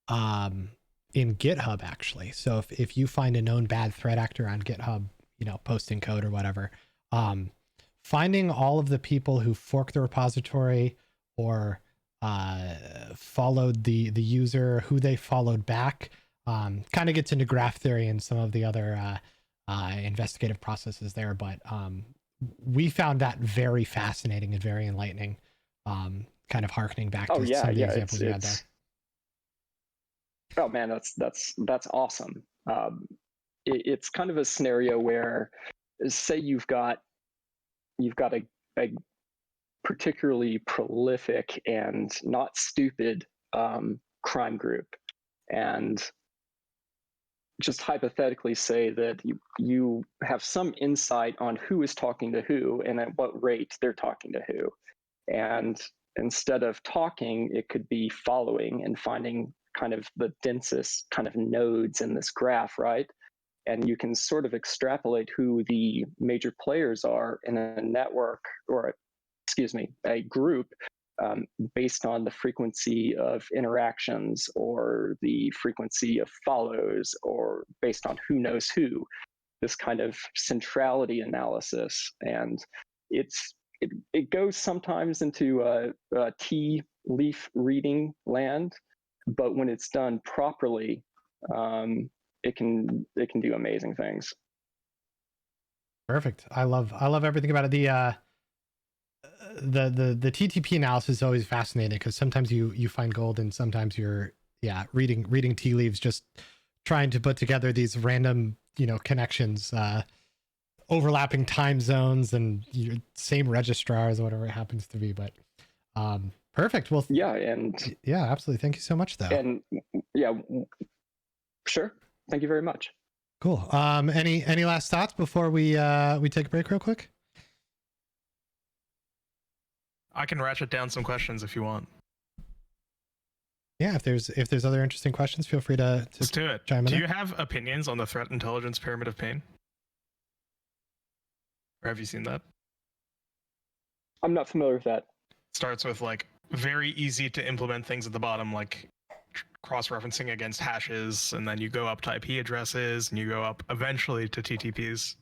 in GitHub, actually. So if you find a known bad threat actor on GitHub, posting code or whatever, finding all of the people who forked the repository or followed the user, who they followed back, kind of gets into graph theory and some of the other investigative processes there. But we found that very fascinating and very enlightening, kind of harkening back to some of the examples you had there. Oh man, that's awesome. It's kind of a scenario where, say you've got a particularly prolific and not stupid crime group, and just hypothetically say that you have some insight on who is talking to who and at what rate they're talking to who. And instead of talking, it could be following and finding kind of the densest kind of nodes in this graph, right? And you can sort of extrapolate who the major players are in a network, or a group, based on the frequency of interactions or the frequency of follows, or based on who knows who, this kind of centrality analysis. And it goes sometimes into a tea leaf reading land, but when it's done properly, it can do amazing things. Perfect. I love everything about it. The TTP analysis is always fascinating because sometimes you find gold and sometimes you're reading tea leaves, just trying to put together these random connections, overlapping time zones and same registrars or whatever it happens to be. But perfect. Well, absolutely. Thank you so much, though. And sure. Thank you very much. Cool. Any last thoughts before we take a break real quick? I can ratchet down some questions if you want. Yeah, if there's other interesting questions, feel free to let's do it. Chime in. Do you have opinions on the threat intelligence pyramid of pain? Or have you seen that? I'm not familiar with that. Starts with like very easy to implement things at the bottom, like cross-referencing against hashes, and then you go up to IP addresses, and you go up eventually to TTPs.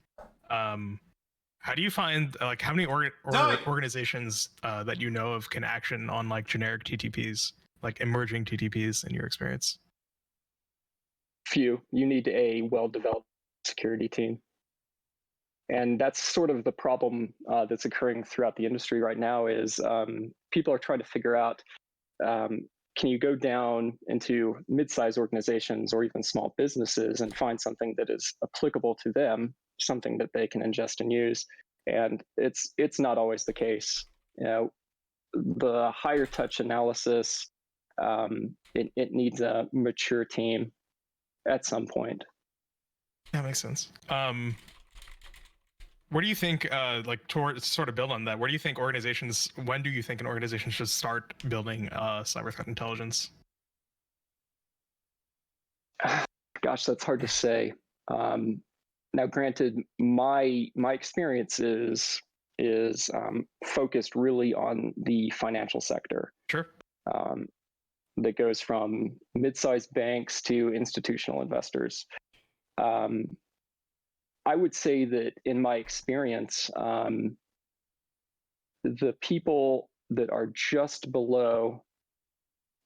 How do you find, like, how many organizations that you know of can action on like generic TTPs, like emerging TTPs in your experience? Few. You need a well-developed security team. And that's sort of the problem that's occurring throughout the industry right now is people are trying to figure out, can you go down into mid-sized organizations or even small businesses and find something that is applicable to them, something that they can ingest and use? And it's not always the case. The higher touch analysis, it needs a mature team at some point. That makes sense. Where do you think, like, to sort of build on that, when do you think an organization should start building cyber threat intelligence? Gosh, that's hard to say. Now, granted, my experience is focused really on the financial sector. Sure. That goes from mid-sized banks to institutional investors. I would say that in my experience, the people that are just below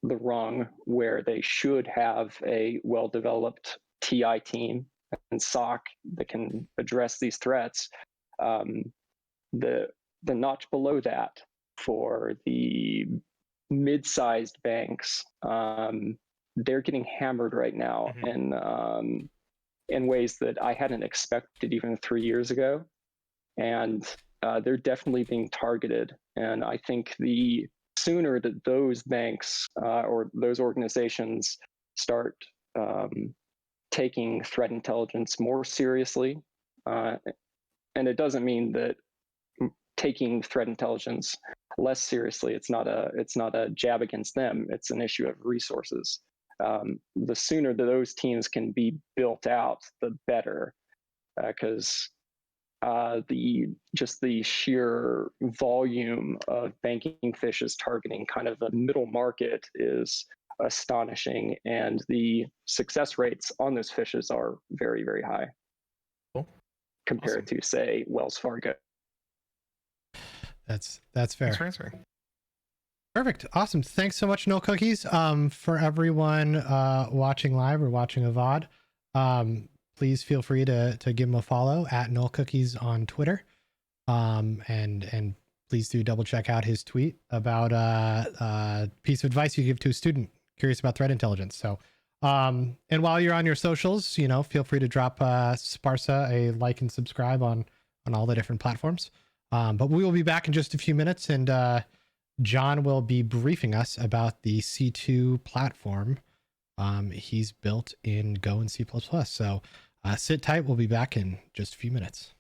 the rung where they should have a well-developed TI team and SOC that can address these threats, the notch below that for the mid-sized banks, they're getting hammered right now in ways that I hadn't expected even 3 years ago, and they're definitely being targeted. And I think the sooner that those banks or those organizations start taking threat intelligence more seriously, and it doesn't mean that taking threat intelligence less seriously, it's not a jab against them, it's an issue of resources. The sooner that those teams can be built out, the better, because the sheer volume of banking fishes targeting kind of the middle market is astonishing, and the success rates on those fishes are very, very high. Cool. Compared to, say, Wells Fargo. That's fair. Thanks for answering. Perfect. Awesome. Thanks so much, No Cookies. For everyone watching live or watching a VOD, please feel free to give him a follow at Null Cookies on Twitter. And please do double check out his tweet about a piece of advice you give to a student curious about threat intelligence. So, and while you're on your socials, feel free to drop SPARSA a like and subscribe on all the different platforms. But we will be back in just a few minutes, and John will be briefing us about the C2 platform he's built in Go and C++. So sit tight. We'll be back in just a few minutes.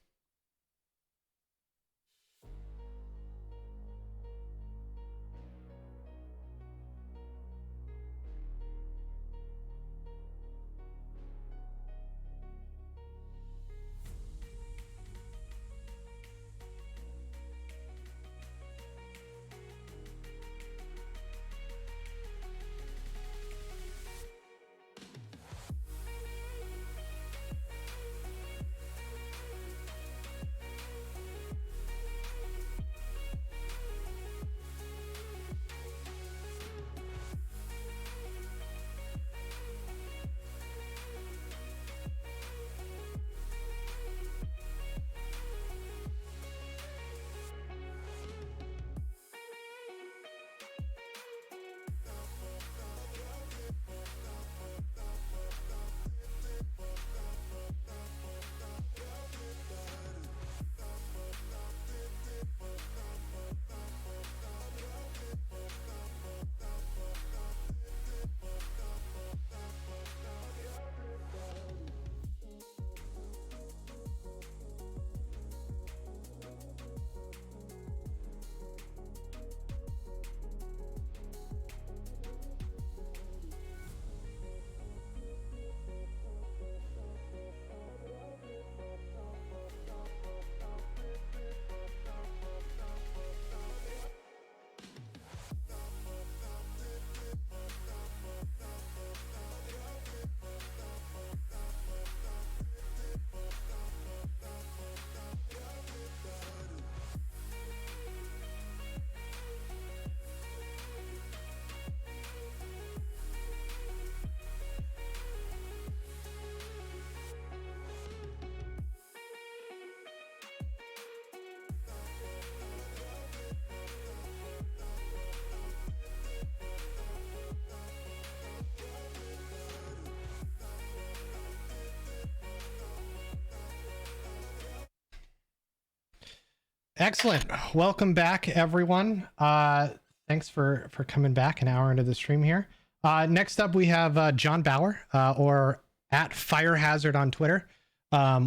Excellent. Welcome back, everyone. Thanks for coming back an hour into the stream here. Next up, we have John Bauer, or at Fire Hazard on Twitter,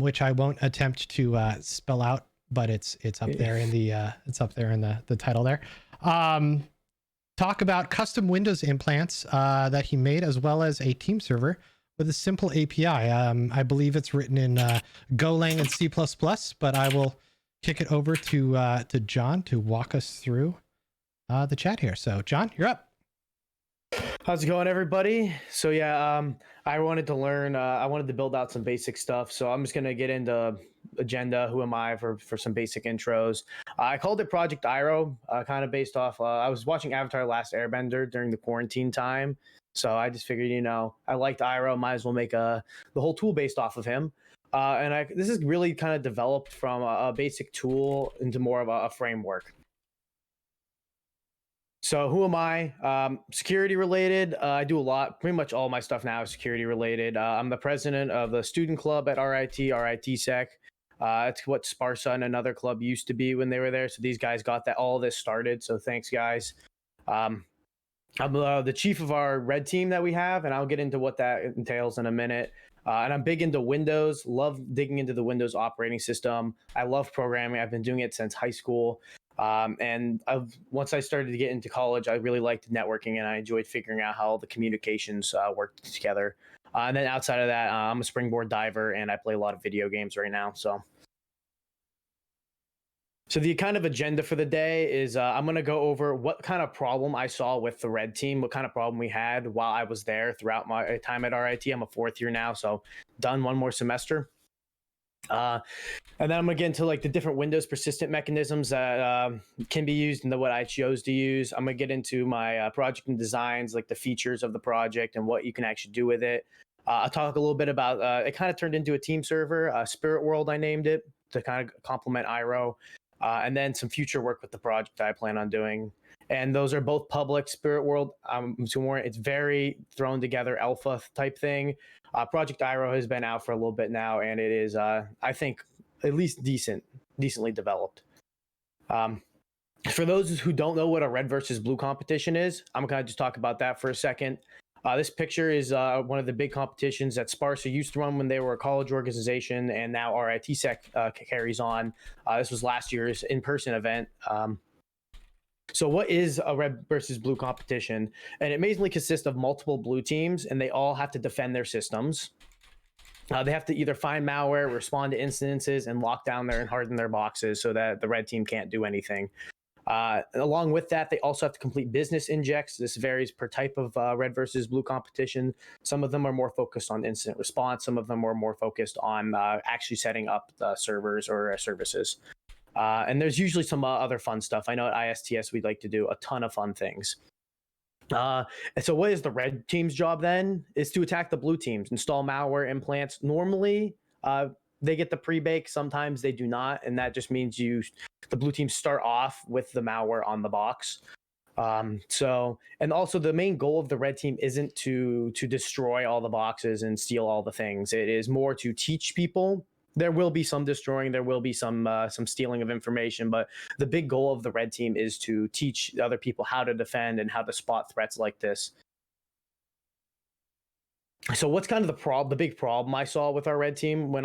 which I won't attempt to spell out, but it's up there in the title there. Talk about custom Windows implants that he made, as well as a team server with a simple API. I believe it's written in Golang and C++, but I will kick it over to John to walk us through the chat here. So John, you're up. How's it going, everybody? So yeah, I wanted to learn. I wanted to build out some basic stuff. So I'm just gonna get into agenda. Who am I for some basic intros? I called it Project Iroh, kind of based off. I was watching Avatar: Last Airbender during the quarantine time, so I just figured, I liked Iroh, might as well make the whole tool based off of him. And this is really kind of developed from a basic tool into more of a framework. So who am I? Security related. I do a lot. Pretty much all my stuff now is security related. I'm the president of the student club at RITSec. It's what SPARSA and another club used to be when they were there. So these guys got all this started. So thanks, guys. I'm the chief of our red team that we have, and I'll get into what that entails in a minute. And I'm big into Windows. Love digging into the Windows operating system. I love programming. I've been doing it since high school. And once I started to get into college, I really liked networking, and I enjoyed figuring out how the communications worked together. And then outside of that, I'm a springboard diver, and I play a lot of video games right now. So the kind of agenda for the day is I'm going to go over what kind of problem I saw with the red team, what kind of problem we had while I was there throughout my time at RIT. I'm a fourth year now, so done one more semester. And then I'm gonna get into like the different Windows persistent mechanisms that can be used and what I chose to use. I'm gonna get into my project and designs, like the features of the project and what you can actually do with it. I'll talk a little bit about it. Kind of turned into a team server, Spirit World, I named it to kind of complement Iroh, and then some future work with the project that I plan on doing. And those are both public. Spirit World, it's very thrown together alpha type thing. Project Iroh has been out for a little bit now, and it is, I think, at least decently developed. For those who don't know what a red versus blue competition is, I'm going to just talk about that for a second. This picture is one of the big competitions that SPARSA used to run when they were a college organization, and now RITSec carries on. This was last year's in-person event. So what is a red versus blue competition? And it mainly consists of multiple blue teams, and they all have to defend their systems. They have to either find malware, respond to incidences, and lock down and harden their boxes so that the red team can't do anything. Along with that, they also have to complete business injects. This varies per type of red versus blue competition. Some of them are more focused on incident response. Some of them are more focused on actually setting up the servers or services. And there's usually some other fun stuff. I know at ISTS we'd like to do a ton of fun things. And so what is the red team's job then? Is to attack the blue teams, install malware implants. Normally, they get the pre-bake. Sometimes they do not. And that just means the blue teams start off with the malware on the box. And also the main goal of the red team isn't to destroy all the boxes and steal all the things. It is more to teach people. There will be some destroying, there will be some stealing of information, but the big goal of the red team is to teach other people how to defend and how to spot threats like this. So what's kind of the big problem I saw with our red team when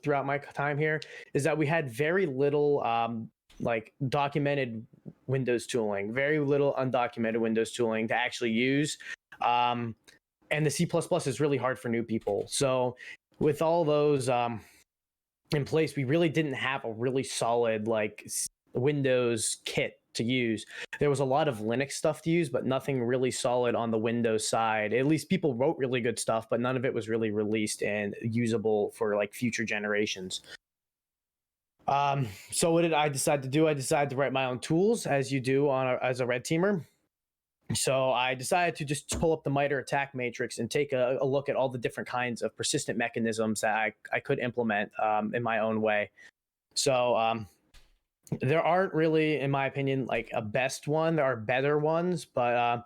throughout my time here is that we had very little like documented Windows tooling, very little undocumented Windows tooling to actually use. And the C++ is really hard for new people. So with all those in place, we really didn't have a really solid like Windows kit to use. There was a lot of Linux stuff to use, but nothing really solid on the Windows side. At least people wrote really good stuff, but none of it was really released and usable for like future generations. So what did I decide to do? I decided to write my own tools, as you do as a red teamer. So I decided to just pull up the MITRE attack matrix and take a look at all the different kinds of persistent mechanisms that I could implement in my own way. So there aren't really, in my opinion, like a best one. There are better ones, but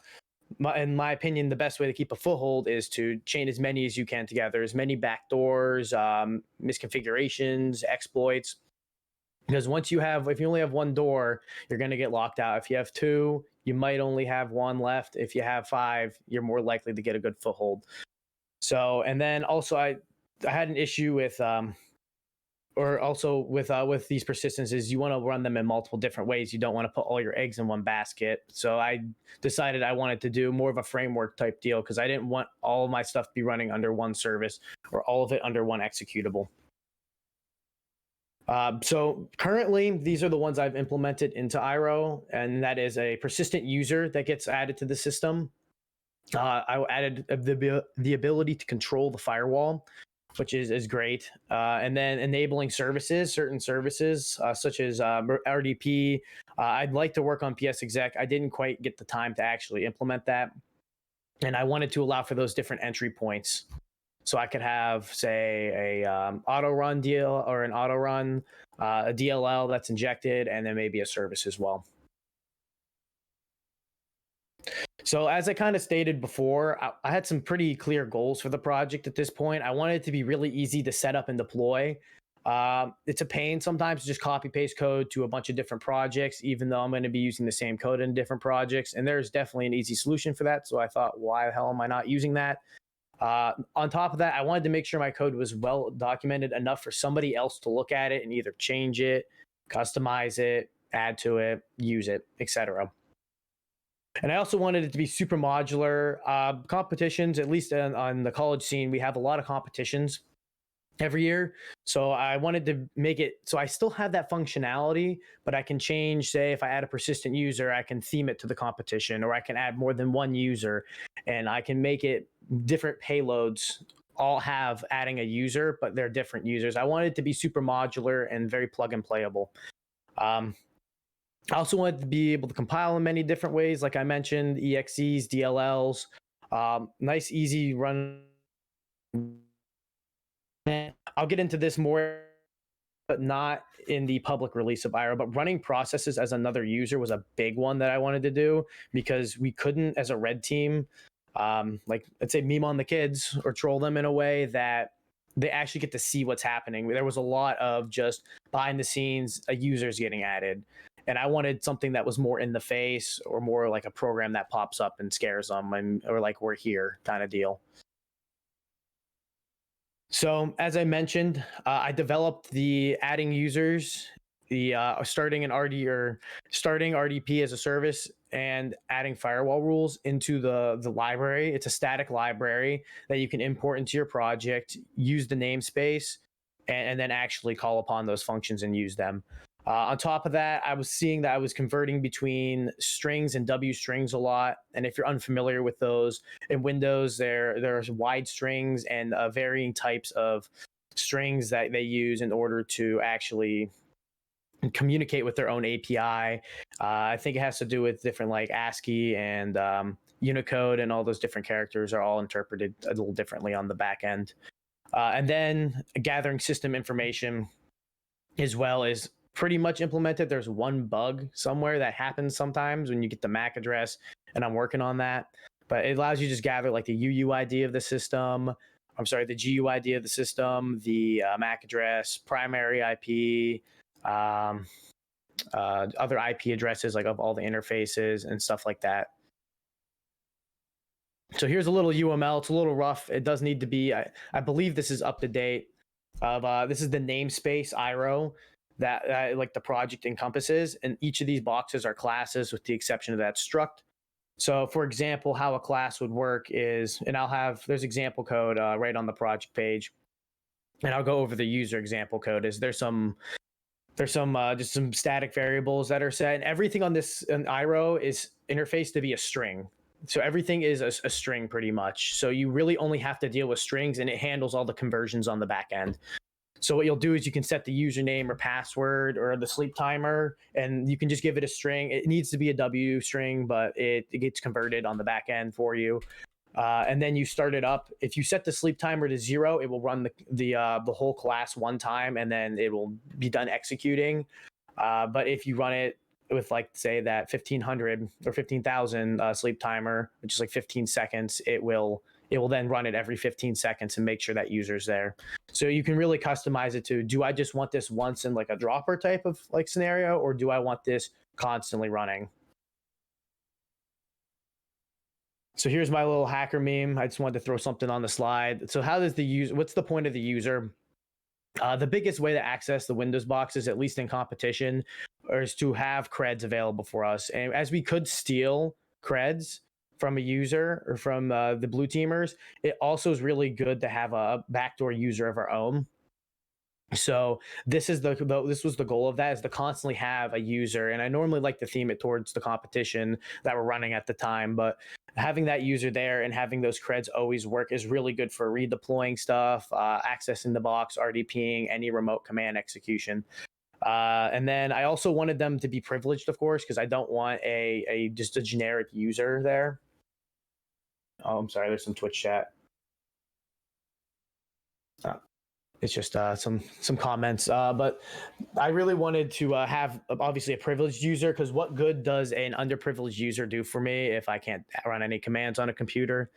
in my opinion, the best way to keep a foothold is to chain as many as you can together, as many backdoors, misconfigurations, exploits. Because if you only have one door, you're going to get locked out. If you have two, you might only have one left. If you have five, you're more likely to get a good foothold. So, and then also I had an issue with or also with these persistences, you want to run them in multiple different ways. You don't want to put all your eggs in one basket. So I decided I wanted to do more of a framework type deal because I didn't want all of my stuff to be running under one service or all of it under one executable. So currently, these are the ones I've implemented into IRO, and that is a persistent user that gets added to the system. I added the ability to control the firewall, which is great. And then enabling services, certain services, such as RDP. I'd like to work on PS exec. I didn't quite get the time to actually implement that. And I wanted to allow for those different entry points. So I could have, say, a auto run deal or an auto run, a DLL that's injected, and then maybe a service as well. So as I kind of stated before, I had some pretty clear goals for the project at this point. I wanted it to be really easy to set up and deploy. It's a pain sometimes to just copy paste code to a bunch of different projects, even though I'm going to be using the same code in different projects. And there's definitely an easy solution for that. So I thought, why the hell am I not using that? On top of that, I wanted to make sure my code was well documented enough for somebody else to look at it and either change it, customize it, add to it, use it, etc. And I also wanted it to be super modular. Competitions, at least on the college scene, we have a lot of competitions every year. So I wanted to make it so I still have that functionality, but I can change, say, if I add a persistent user, I can theme it to the competition, or I can add more than one user, and I can make it different payloads all have adding a user, but they're different users. I wanted it to be super modular and very plug and playable. I also wanted to be able to compile in many different ways, like I mentioned, EXEs, DLLs, nice, easy run. I'll get into this more, but not in the public release of IRO. But running processes as another user was a big one that I wanted to do because we couldn't, as a red team, like let's say meme on the kids or troll them in a way that they actually get to see what's happening. There was a lot of just behind the scenes, a user's getting added. And I wanted something that was more in the face or more like a program that pops up and scares them or like we're here kind of deal. So as I mentioned, I developed the adding users, the starting RDP as a service and adding firewall rules into the library. It's a static library that you can import into your project, use the namespace, and then actually call upon those functions and use them. On top of that, I was seeing that I was converting between strings and W strings a lot. And if you're unfamiliar with those, in Windows, there's wide strings and varying types of strings that they use in order to actually communicate with their own API. I think it has to do with different like ASCII and Unicode, and all those different characters are all interpreted a little differently on the back end. And then gathering system information as well is pretty much implemented. There's one bug somewhere that happens sometimes when you get the MAC address, and I'm working on that. But it allows you to just gather like the UUID of the system. I'm sorry, the GUID of the system, the MAC address, primary IP, other IP addresses like of all the interfaces and stuff like that. So here's a little UML. It's a little rough. It does need to be, I believe this is up to date. This is the namespace IRO that like the project encompasses, and each of these boxes are classes with the exception of that struct. So for example, how a class would work is, and there's example code right on the project page, and I'll go over the user example code. There's some just some static variables that are set, and everything on this IRO is interfaced to be a string. So everything is a string pretty much. So you really only have to deal with strings, and it handles all the conversions on the back end. So what you'll do is you can set the username or password or the sleep timer, and you can just give it a string. It needs to be a W string, but it gets converted on the back end for you. And then you start it up. If you set the sleep timer to 0, it will run the whole class one time, and then it will be done executing. But if you run it with like say that 1500 or 15,000 sleep timer, which is like 15 seconds, it will then run it every 15 seconds and make sure that user's there. So you can really customize it to, do I just want this once in like a dropper type of like scenario, or do I want this constantly running? So here's my little hacker meme. I just wanted to throw something on the slide. So how does what's the point of the user? The biggest way to access the Windows boxes, at least in competition, is to have creds available for us. And as we could steal creds from a user or from the blue teamers, it also is really good to have a backdoor user of our own. So this was the goal of that, is to constantly have a user. And I normally like to theme it towards the competition that we're running at the time, but having that user there and having those creds always work is really good for redeploying stuff, accessing the box, RDPing, any remote command execution. And then I also wanted them to be privileged, of course, because I don't want just a generic user there. Oh, I'm sorry, there's some Twitch chat. It's just some comments, but I really wanted to have obviously a privileged user, because what good does an underprivileged user do for me if I can't run any commands on a computer?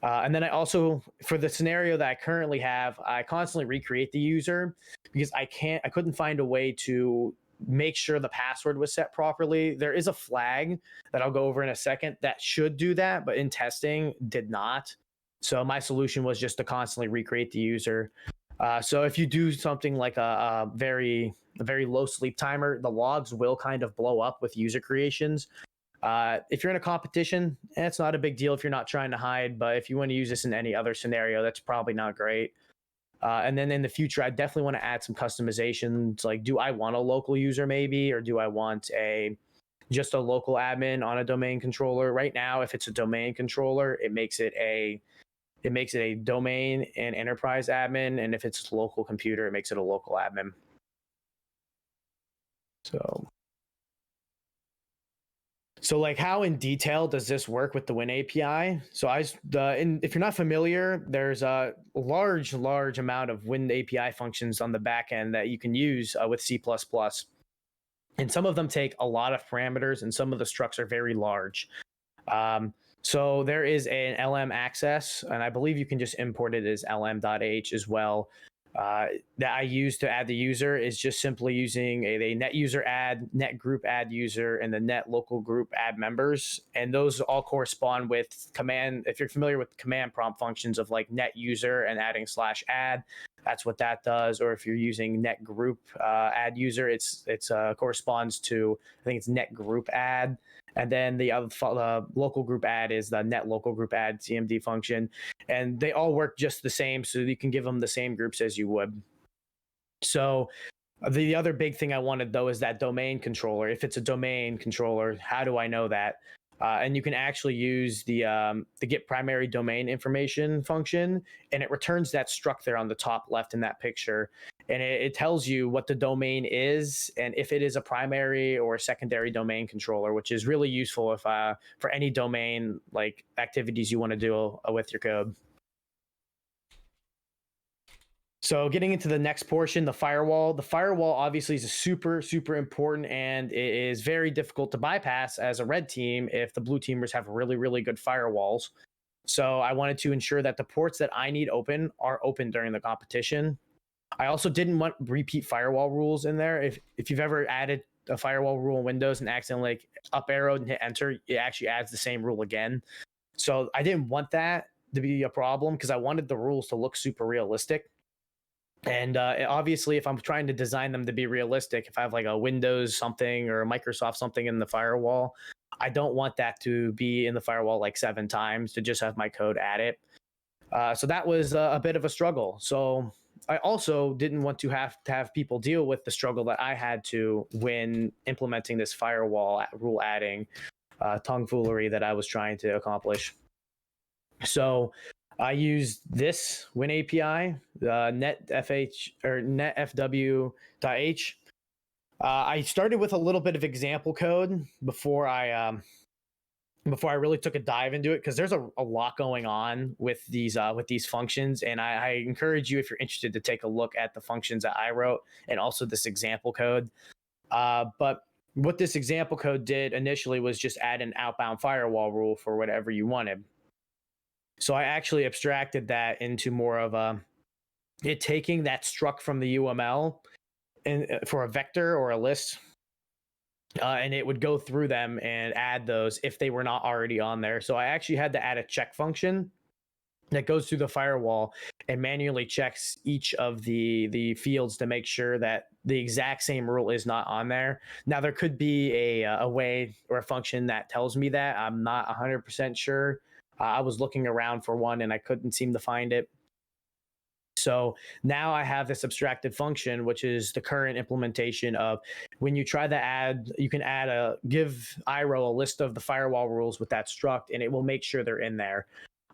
And then I also, for the scenario that I currently have, I constantly recreate the user because I couldn't find a way to make sure the password was set properly. There is a flag that I'll go over in a second that should do that, but in testing did not. So my solution was just to constantly recreate the user. So if you do something like a very low sleep timer, the logs will kind of blow up with user creations. If you're in a competition, it's not a big deal if you're not trying to hide, but if you want to use this in any other scenario, that's probably not great. And then in the future, I definitely want to add some customizations. Like, do I want a local user maybe, or do I want just a local admin on a domain controller? Right now, if it's a domain controller, it makes it a domain and enterprise admin, and if it's a local computer, it makes it a local admin. So like, how in detail does this work with the Win API? So if you're not familiar, there's a large amount of Win API functions on the back end that you can use with C++. And some of them take a lot of parameters, and some of the structs are very large. So there is an LM access, and I believe you can just import it as lm.h as well. That I use to add the user is just simply using a net user add, net group add user, and the net local group add members. And those all correspond with command. If you're familiar with command prompt functions of like net user and adding /add, that's what that does. Or if you're using net group add user, it's corresponds to, I think it's net group add. And then the other local group add is the net local group add CMD function. And they all work just the same, so you can give them the same groups as you would. So the other big thing I wanted, though, is that domain controller. If it's a domain controller, how do I know that? And you can actually use the get primary domain information function, and it returns that struct there on the top left in that picture. And it tells you what the domain is and if it is a primary or a secondary domain controller, which is really useful if for any domain like activities you want to do with your code. So getting into the next portion, the firewall. The firewall obviously is super important, and it is very difficult to bypass as a red team if the blue teamers have really good firewalls. So I wanted to ensure that the ports that I need open are open during the competition. I also didn't want repeat firewall rules in there. If you've ever added a firewall rule in Windows and accidentally like up arrowed and hit enter, it actually adds the same rule again. So I didn't want that to be a problem because I wanted the rules to look super realistic. And obviously, if I'm trying to design them to be realistic, if I have like a Windows something or a Microsoft something in the firewall, I don't want that to be in the firewall like 7 times to just have my code add it. So that was a bit of a struggle. So I also didn't want to have people deal with the struggle that I had to when implementing this firewall rule adding tomfoolery that I was trying to accomplish. So I used this Win API, netfh or netfw.h. I started with a little bit of example code before I really took a dive into it, because there's a lot going on with these functions, and I encourage you, if you're interested, to take a look at the functions that I wrote and also this example code. But what this example code did initially was just add an outbound firewall rule for whatever you wanted. So I actually abstracted that into more of it taking that struct from the UML and for a vector or a list. And it would go through them and add those if they were not already on there. So I actually had to add a check function that goes through the firewall and manually checks each of the fields to make sure that the exact same rule is not on there. Now, there could be a way or a function that tells me that. I'm not 100% sure. I was looking around for one and I couldn't seem to find it. So now I have this abstracted function, which is the current implementation of when you try to add, you can give IRO a list of the firewall rules with that struct, and it will make sure they're in there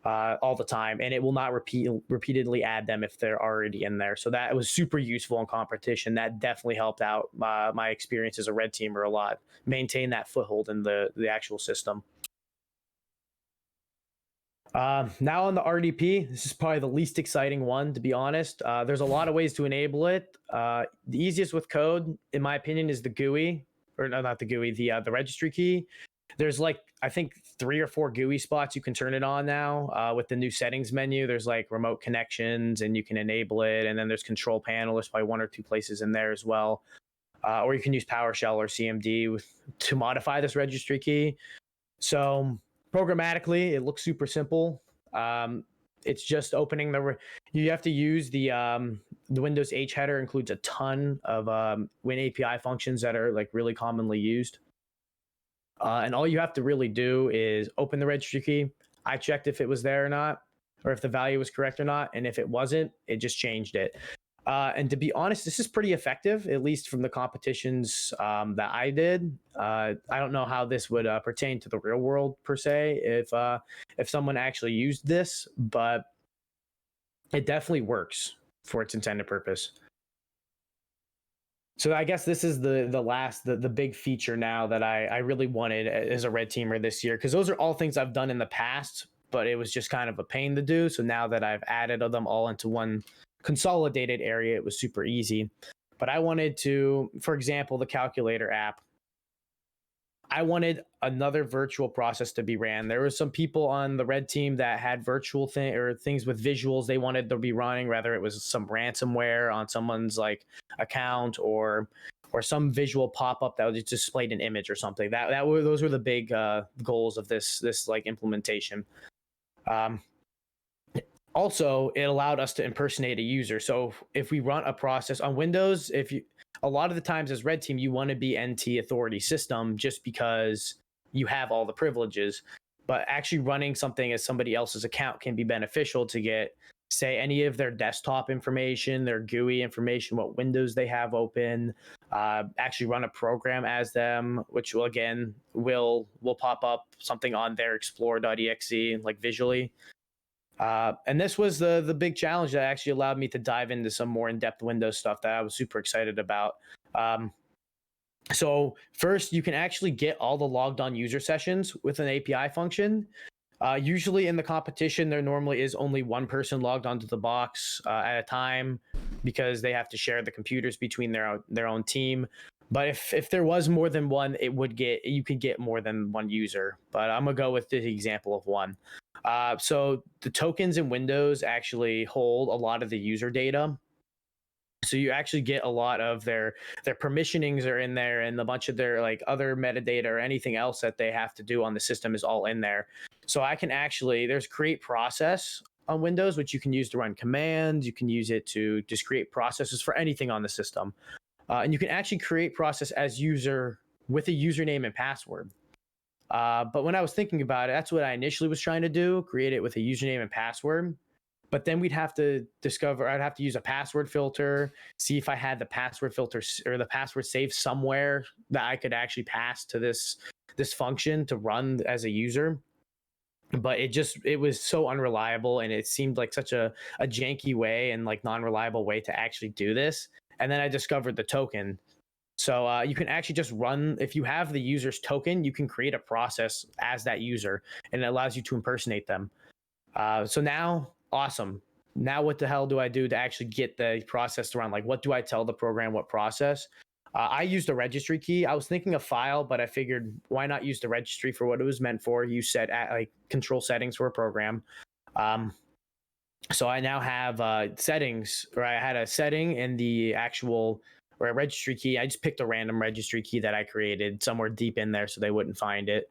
all the time, and it will not repeatedly add them if they're already in there. So that was super useful in competition. That definitely helped out my experience as a red teamer a lot, maintain that foothold in the actual system. Now on the RDP, this is probably the least exciting one, to be honest. There's a lot of ways to enable it. The easiest with code, in my opinion, is the GUI, or no, not the GUI, the registry key. There's like, I think 3 or 4 GUI spots you can turn it on now with the new settings menu. There's like remote connections and you can enable it. And then there's control panel. There's probably 1 or 2 places in there as well. Or you can use PowerShell or CMD to modify this registry key. So programmatically, it looks super simple. It's just opening you have to use the Windows H header includes a ton of Win API functions that are like really commonly used. And all you have to really do is open the registry key. I checked if it was there or not, or if the value was correct or not. And if it wasn't, it just changed it. And to be honest, this is pretty effective, at least from the competitions that I did. I don't know how this would pertain to the real world per se, if someone actually used this, but it definitely works for its intended purpose. So I guess this is the big feature now that I really wanted as a red teamer this year, because those are all things I've done in the past, but it was just kind of a pain to do. So now that I've added them all into one consolidated area, it was super easy. But I wanted to, for example, the calculator app, I wanted another virtual process to be ran. There were some people on the red team that had virtual things with visuals they wanted to be running, whether it was some ransomware on someone's like account or some visual pop-up that was displayed an image or something. Those were the big goals of this like implementation. Also, it allowed us to impersonate a user. So if we run a process on Windows, a lot of the times as red team, you want to be NT authority system just because you have all the privileges. But actually running something as somebody else's account can be beneficial to get, say, any of their desktop information, their GUI information, what windows they have open, actually run a program as them, which will pop up something on their explore.exe like visually. And this was the big challenge that actually allowed me to dive into some more in-depth Windows stuff that I was super excited about. So first, you can actually get all the logged on user sessions with an API function. Usually in the competition, there normally is only one person logged onto the box at a time because they have to share the computers between their own team. But if there was more than one, you could get more than one user. But I'm gonna go with the example of one. So the tokens in Windows actually hold a lot of the user data. So you actually get a lot of their permissionings are in there, and a bunch of their like other metadata or anything else that they have to do on the system is all in there. So I can there's create process on Windows, which you can use to run commands. You can use it to just create processes for anything on the system. And you can actually create process as user with a username and password. But when I was thinking about it, that's what I initially was trying to do, create it with a username and password. But then I'd have to use a password filter, see if I had the password filter or the password saved somewhere that I could actually pass to this function to run as a user. But it was so unreliable, and it seemed like such a janky way and like non-reliable way to actually do this. And then I discovered the token. So you can actually just run, if you have the user's token, you can create a process as that user, and it allows you to impersonate them. So now, awesome. Now what the hell do I do to actually get the process to run? Like, what do I tell the program, what process? I used a registry key. I was thinking a file, but I figured why not use the registry for what it was meant for? You set like control settings for a program. So I now have settings, or I had a setting in the actual or a registry key. I just picked a random registry key that I created somewhere deep in there so they wouldn't find it.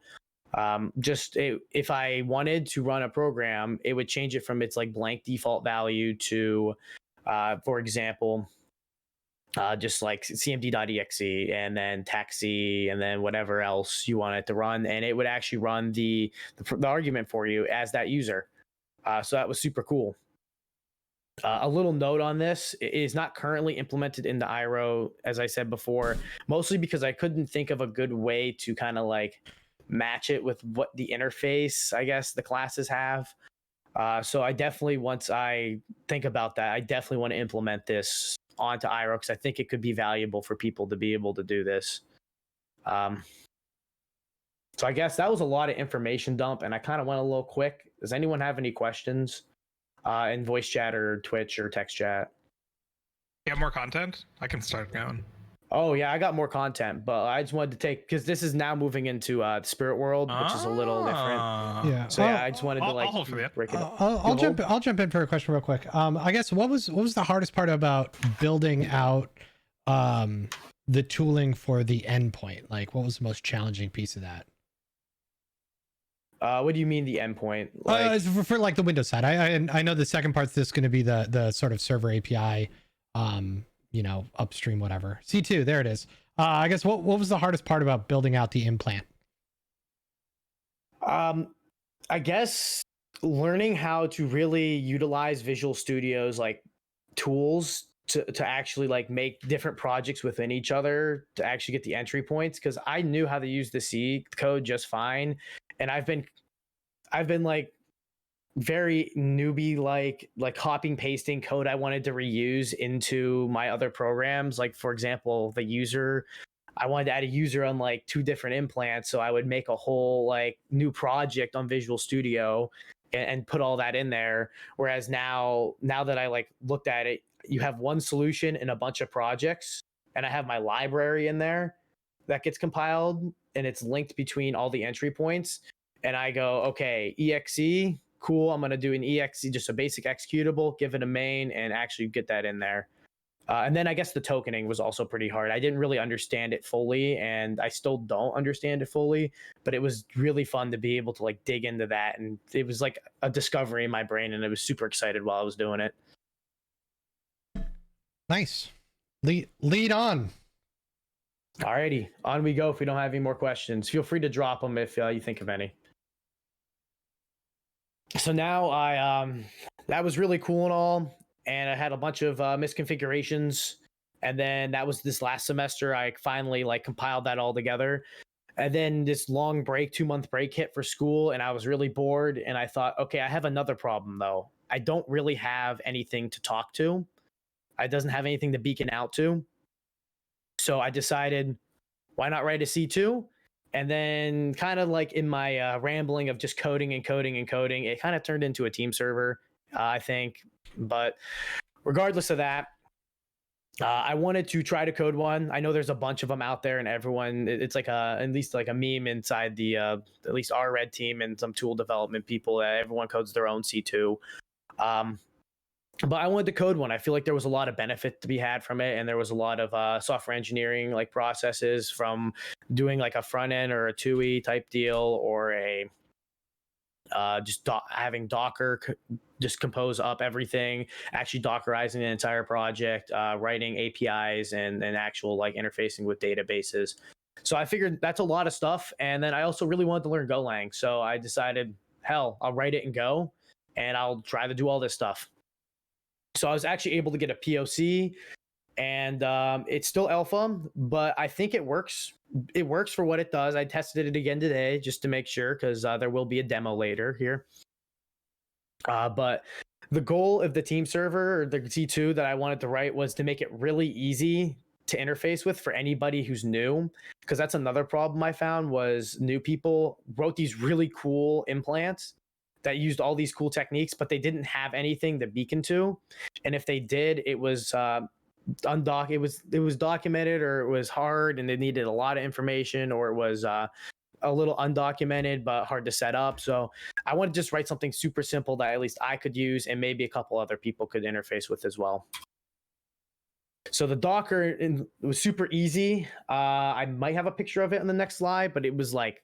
If I wanted to run a program, it would change it from its like blank default value to, for example, just like cmd.exe and then taxi and then whatever else you want it to run, and it would actually run the argument for you as that user. So that was super cool. A little note on this: it is not currently implemented into IRO, as I said before, mostly because I couldn't think of a good way to kind of like match it with what the interface, I guess, the classes have. So I definitely, once I think about that, I definitely want to implement this onto IRO because I think it could be valuable for people to be able to do this. So I guess that was a lot of information dump, and I kind of went a little quick. Does anyone have any questions in voice chat or Twitch or text chat? You have more content? I can start going. Oh yeah, I got more content, but I just wanted to take, because this is now moving into the spirit world, which is a little different. Yeah. So yeah, I just wanted to like I'll hold for that. break it up. I'll jump in for a question real quick. I guess what was the hardest part about building out the tooling for the endpoint? Like, what was the most challenging piece of that? What do you mean the endpoint? For like the Windows side. I know the second part's just going to be the sort of server API, upstream, whatever. C2, there it is. I guess what was the hardest part about building out the implant? I guess learning how to really utilize Visual Studio's like tools to actually like make different projects within each other to actually get the entry points, because I knew how to use the C code just fine, and I've been like very newbie like copying pasting code I wanted to reuse into my other programs. Like for example, the user, I wanted to add a user on like 2 different implants, so I would make a whole like new project on Visual Studio and put all that in there. Whereas now that I like looked at it, you have one solution in a bunch of projects, and I have my library in there that gets compiled and it's linked between all the entry points. And I go, okay, exe, cool. I'm going to do an exe, just a basic executable, give it a main, and actually get that in there. And then I guess the tokening was also pretty hard. I didn't really understand it fully, and I still don't understand it fully, but it was really fun to be able to like dig into that. And it was like a discovery in my brain, and I was super excited while I was doing it. Nice. Lead on. Alrighty, on we go. If we don't have any more questions, feel free to drop them if you think of any. So now that was really cool and all, and I had a bunch of misconfigurations, and then that was this last semester. I finally like compiled that all together, and then this long break, 2-month break hit for school, and I was really bored, and I thought, okay, I have another problem though. I don't really have anything to talk to. It doesn't have anything to beacon out to. So I decided, why not write a C2? And then kind of like in my rambling of just coding, it kind of turned into a team server, I think. But regardless of that, I wanted to try to code one. I know there's a bunch of them out there, and everyone, it's like at least like a meme inside the at least our red team and some tool development people that everyone codes their own C2. But I wanted to code one. I feel like there was a lot of benefit to be had from it, and there was a lot of software engineering like processes from doing like a front end or a TUI type deal, or a having Docker just compose up everything, actually Dockerizing the entire project, writing APIs and actual like interfacing with databases. So I figured that's a lot of stuff, and then I also really wanted to learn Golang, so I decided, hell, I'll write it in Go, and I'll try to do all this stuff. So I was actually able to get a POC, and it's still alpha, but I think it works. It works for what it does. I tested it again today just to make sure, because there will be a demo later here. But the goal of the team server, or the C2 that I wanted to write, was to make it really easy to interface with for anybody who's new, because that's another problem I found, was new people wrote these really cool implants that used all these cool techniques, but they didn't have anything to beacon to. And if they did, it was it was documented, or it was hard and they needed a lot of information, or it was a little undocumented but hard to set up. So I want to just write something super simple that at least I could use and maybe a couple other people could interface with as well. So the Docker, it was super easy. I might have a picture of it on the next slide, but it was like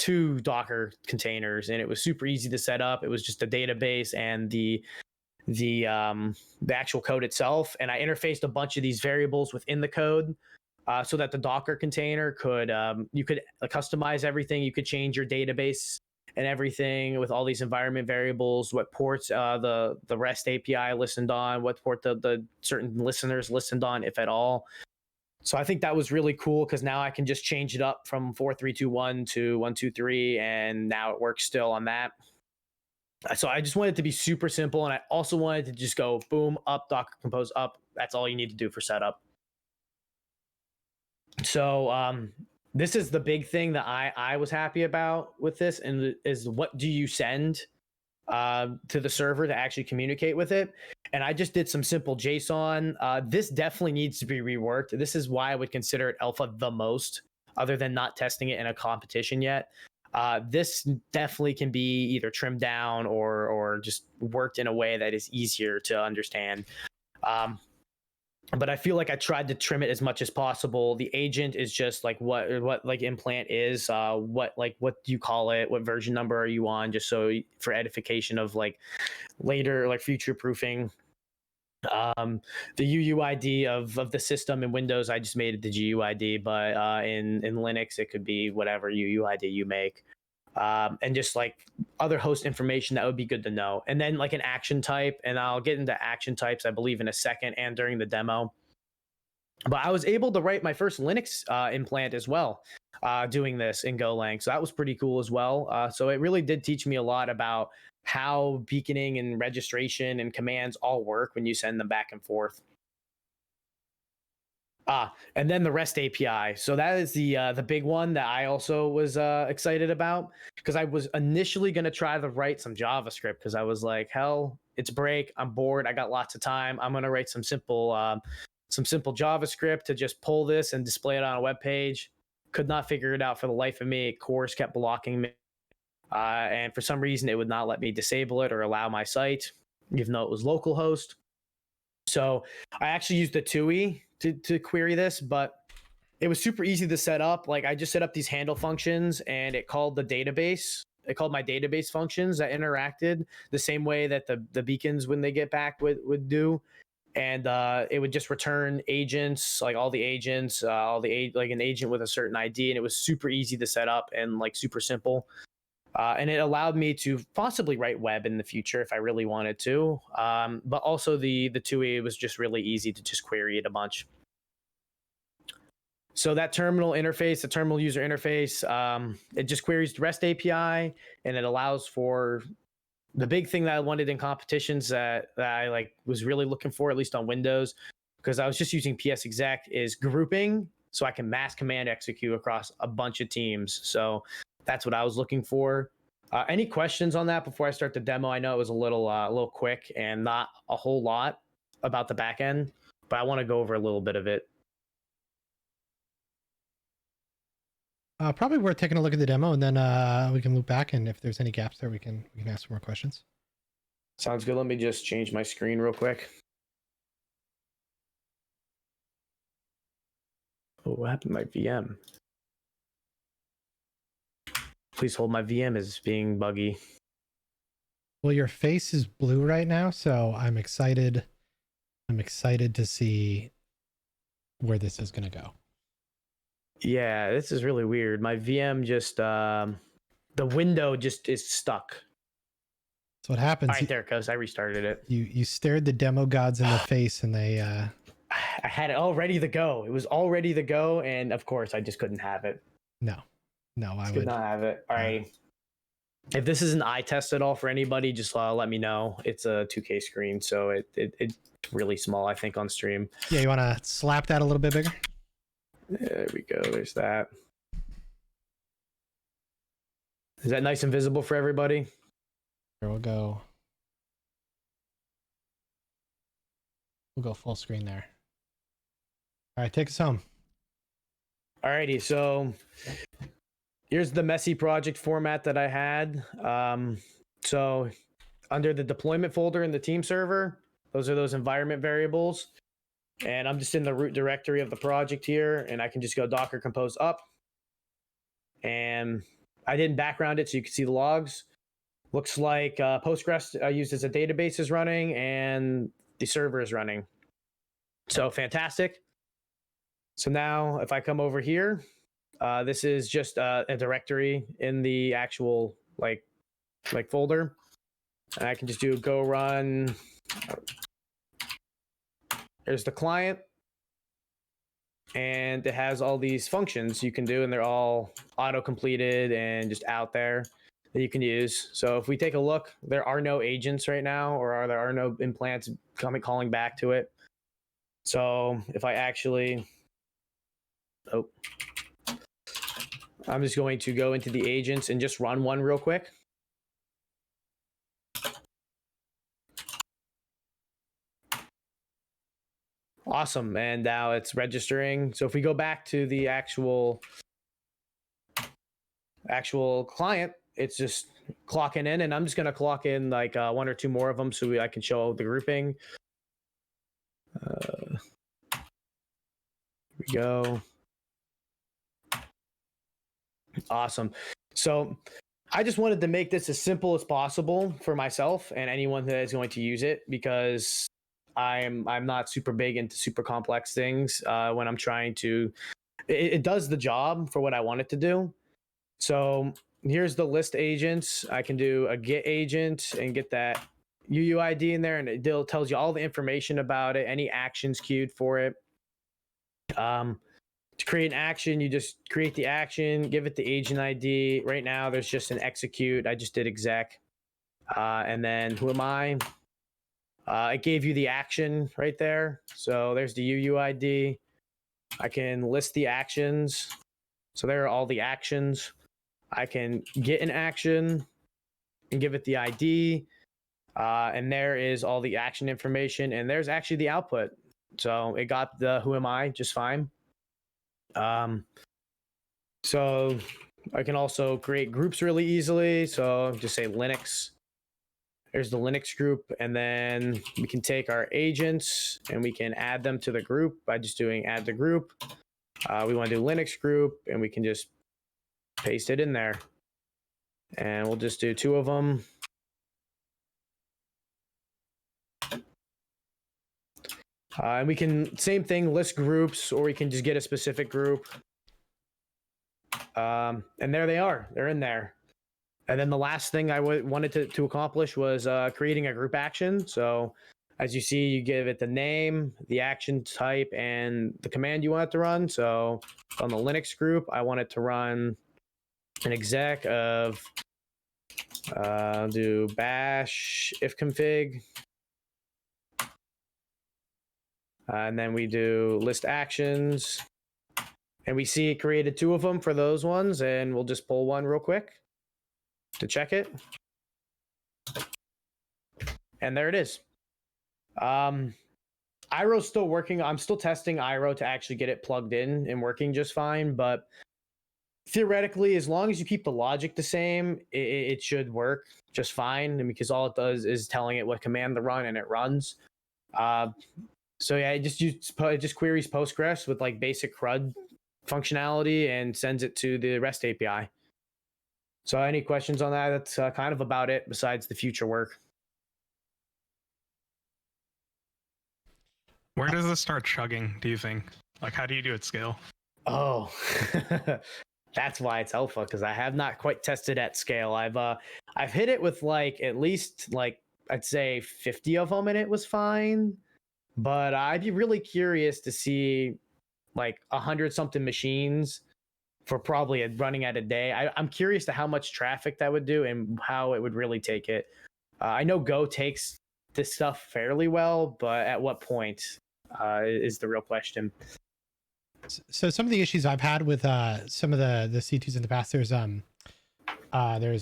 2 Docker containers, and it was super easy to set up. It was just a database and the actual code itself, and I interfaced a bunch of these variables within the code so that the Docker container could you could customize everything. You could change your database and everything with all these environment variables, what ports the REST API listened on, what port the certain listeners listened on, if at all. So I think that was really cool because now I can just change it up from 4321 to 123, and now it works still on that. So I just wanted it to be super simple, and I also wanted to just go boom, up, Docker Compose, up. That's all you need to do for setup. So this is the big thing that I was happy about with this, and is what do you send to the server to actually communicate with it? And I just did some simple JSON. This definitely needs to be reworked. This is why I would consider it alpha the most, other than not testing it in a competition yet. This definitely can be either trimmed down or just worked in a way that is easier to understand. But I feel like I tried to trim it as much as possible. The agent is just like what like implant is, what do you call it? What version number are you on? Just so for edification of like later, like future proofing. The UUID of the system in Windows, I just made it the GUID, but in Linux, it could be whatever UUID you make. And just like other host information that would be good to know. And then like an action type, and I'll get into action types, I believe, in a second and during the demo. But I was able to write my first Linux implant as well, doing this in Golang. So that was pretty cool as well. So it really did teach me a lot about how beaconing and registration and commands all work when you send them back and forth. And then the REST API. So that is the big one that I also was excited about, because I was initially going to try to write some JavaScript, because I was like, hell, it's break, I'm bored, I got lots of time, I'm going to write some simple JavaScript to just pull this and display it on a web page. Could not figure it out for the life of me. Course kept blocking me. And for some reason, it would not let me disable it or allow my site, even though it was localhost. So I actually used the TUI to query this, but it was super easy to set up. Like I just set up these handle functions, and it called the database. It called my database functions that interacted the same way that the beacons, when they get back, would do. And it would just return agents, like all the agents, like an agent with a certain ID, and it was super easy to set up and like super simple. And it allowed me to possibly write web in the future if I really wanted to. But also the TUI was just really easy to just query it a bunch. So that terminal interface, the terminal user interface, it just queries the REST API, and it allows for the big thing that I wanted in competitions that I like was really looking for, at least on Windows, because I was just using PS exec, is grouping, so I can mass command execute across a bunch of teams. So that's what I was looking for. Any questions on that before I start the demo? I know it was a little quick and not a whole lot about the back end, but I want to go over a little bit of it. Probably worth taking a look at the demo, and then we can loop back, and if there's any gaps there, we can ask some more questions. Sounds good. Let me just change my screen real quick. Oh, what happened to my VM? Please hold, my VM is being buggy. Well, your face is blue right now, so I'm excited. I'm excited to see where this is going to go. Yeah, this is really weird. My VM just, the window just is stuck. That's what happens. All right, there it goes. I restarted it. You stared the demo gods in the face, and they... I had it all ready to go. It was all ready to go, and of course, I just couldn't have it. No, I could not have it. All right. If this is an eye test at all for anybody, just let me know. It's a 2K screen, so it's really small, I think, on stream. Yeah, you want to slap that a little bit bigger? There we go. There's that. Is that nice and visible for everybody? Here, we'll go full screen there. All right, take us home. Alrighty, so here's the messy project format that I had. So under the deployment folder in the team server, those are those environment variables. And I'm just in the root directory of the project here, and I can just go Docker Compose up. And I didn't background it so you can see the logs. Looks like Postgres used as a database is running and the server is running. So fantastic. So now if I come over here, this is just a directory in the actual like folder. And I can just do go run. Here's the client. And it has all these functions you can do, and they're all auto-completed and just out there that you can use. So if we take a look, there are no agents right now, or there are no implants calling back to it. So if I actually, I'm just going to go into the agents and just run one real quick. Awesome, and now it's registering. So if we go back to the actual client, it's just clocking in, and I'm just gonna clock in like one or two more of them so I can show the grouping. Here we go. Awesome. So I just wanted to make this as simple as possible for myself and anyone that is going to use it, because I'm not super big into super complex things when I'm trying to. It does the job for what I want it to do. So here's the list agents. I can do a get agent and get that UUID in there, and it tells you all the information about it, any actions queued for it. To create an action, you just create the action, give it the agent ID. Right now, there's just an execute. I just did exec. And then who am I? It gave you the action right there. So there's the UUID. I can list the actions. So there are all the actions. I can get an action and give it the ID. And there is all the action information. And there's actually the output. So it got the who am I just fine. So I can also create groups really easily. So just say Linux. There's the Linux group, and then we can take our agents and we can add them to the group by just doing add the group. We want to do Linux group, and we can just paste it in there. And we'll just do two of them. And we can, same thing, list groups, or we can just get a specific group. And there they are. They're in there. And then the last thing I wanted to accomplish was creating a group action. So as you see, you give it the name, the action type, and the command you want it to run. So on the Linux group, I want it to run an exec of do bash ifconfig. And then we do list actions. And we see it created two of them for those ones. And we'll just pull one real quick to check it. And there it is. Iro's still working. I'm still testing Iro to actually get it plugged in and working just fine. But theoretically, as long as you keep the logic the same, it should work just fine. And because all it does is telling it what command to run, and it runs. So yeah, it just queries Postgres with like basic CRUD functionality and sends it to the REST API. So any questions on that? That's kind of about it besides the future work. Where does this start chugging, do you think? Like, how do you do it scale? Oh, that's why it's alpha, because I have not quite tested at scale. I've hit it with like at least like I'd say 50 of them, and it was fine. But I'd be really curious to see like 100-something machines for probably running at a day. I'm curious to how much traffic that would do and how it would really take it. I know Go takes this stuff fairly well, but at what point is the real question. So some of the issues I've had with some of the C2s in the past, there's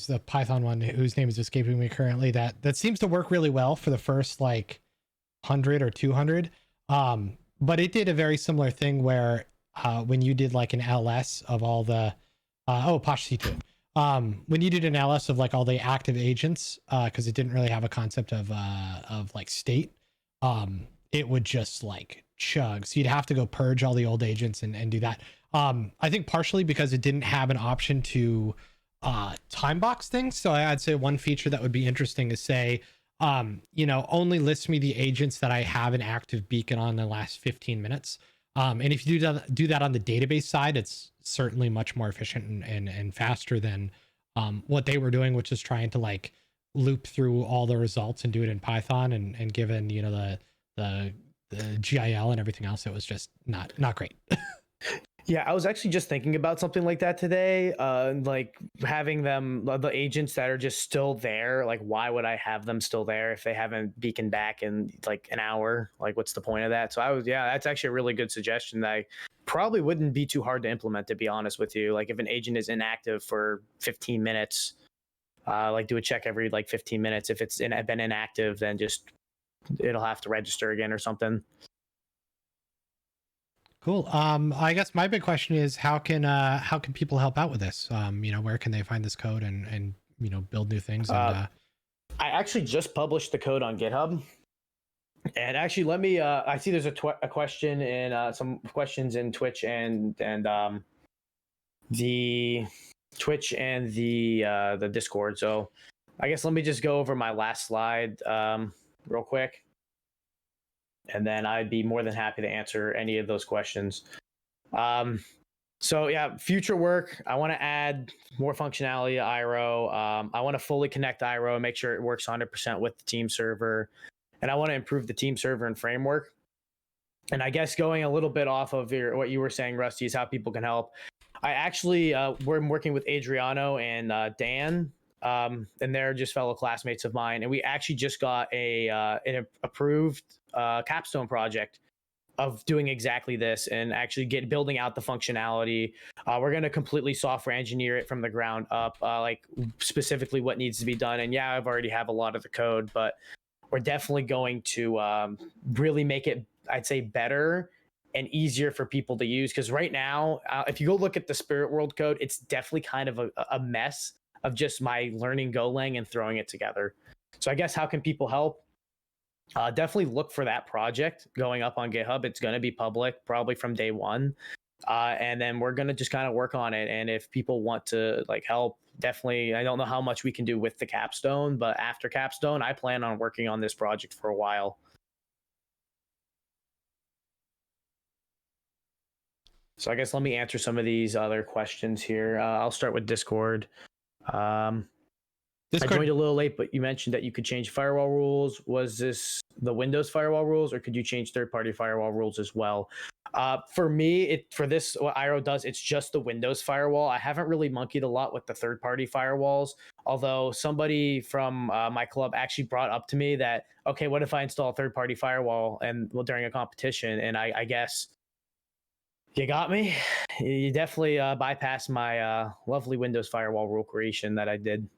the Python one whose name is escaping me currently, that seems to work really well for the first like 100 or 200. But it did a very similar thing where when you did like an LS of all the Posh C2, when you did an LS of like all the active agents, because it didn't really have a concept of like state, it would just like chug. So you'd have to go purge all the old agents and do that. I think partially because it didn't have an option to time box things. So I'd say one feature that would be interesting is say, only list me the agents that I have an active beacon on in the last 15 minutes. And if you do that on the database side, it's certainly much more efficient and faster than what they were doing, which is trying to like loop through all the results and do it in Python. And given the GIL and everything else, it was just not great. Yeah, I was actually just thinking about something like that today. Like having them, the agents that are just still there. Like, why would I have them still there if they haven't beaconed back in like an hour? Like, what's the point of that? So that's actually a really good suggestion that I probably wouldn't be too hard to implement, to be honest with you. Like, if an agent is inactive for 15 minutes, like do a check every like 15 minutes. If it's been inactive, then just it'll have to register again or something. Cool. I guess my big question is how can people help out with this? Where can they find this code and build new things? And I actually just published the code on GitHub. And actually, let me. I see there's a question and some questions in Twitch and the Twitch and the Discord. So I guess let me just go over my last slide real quick. And then I'd be more than happy to answer any of those questions. So yeah, future work. I want to add more functionality to IRO. I want to fully connect IRO and make sure it works 100% with the team server. And I want to improve the team server and framework. And I guess going a little bit off of what you were saying, Rusty, is how people can help. I actually, we're working with Adriano and Dan, and they're just fellow classmates of mine. And we actually just got an approved capstone project of doing exactly this and actually building out the functionality. We're going to completely software engineer it from the ground up, like specifically what needs to be done. And yeah, I've already have a lot of the code, but we're definitely going to really make it, I'd say, better and easier for people to use. Because right now, if you go look at the Spirit World code, it's definitely kind of a mess of just my learning Golang and throwing it together. So I guess how can people help? Definitely look for that project going up on GitHub. It's going to be public probably from day one. And then we're going to just kind of work on it. And if people want to like help, definitely, I don't know how much we can do with the capstone, but after capstone, I plan on working on this project for a while. So I guess let me answer some of these other questions here. I'll start with Discord. I joined a little late, but you mentioned that you could change firewall rules. Was this the Windows firewall rules, or could you change third-party firewall rules as well? For me, what IRO does, it's just the Windows firewall. I haven't really monkeyed a lot with the third-party firewalls, although somebody from my club actually brought up to me that, okay, what if I install a third-party firewall during a competition? And I guess you got me. You definitely bypassed my lovely Windows firewall rule creation that I did.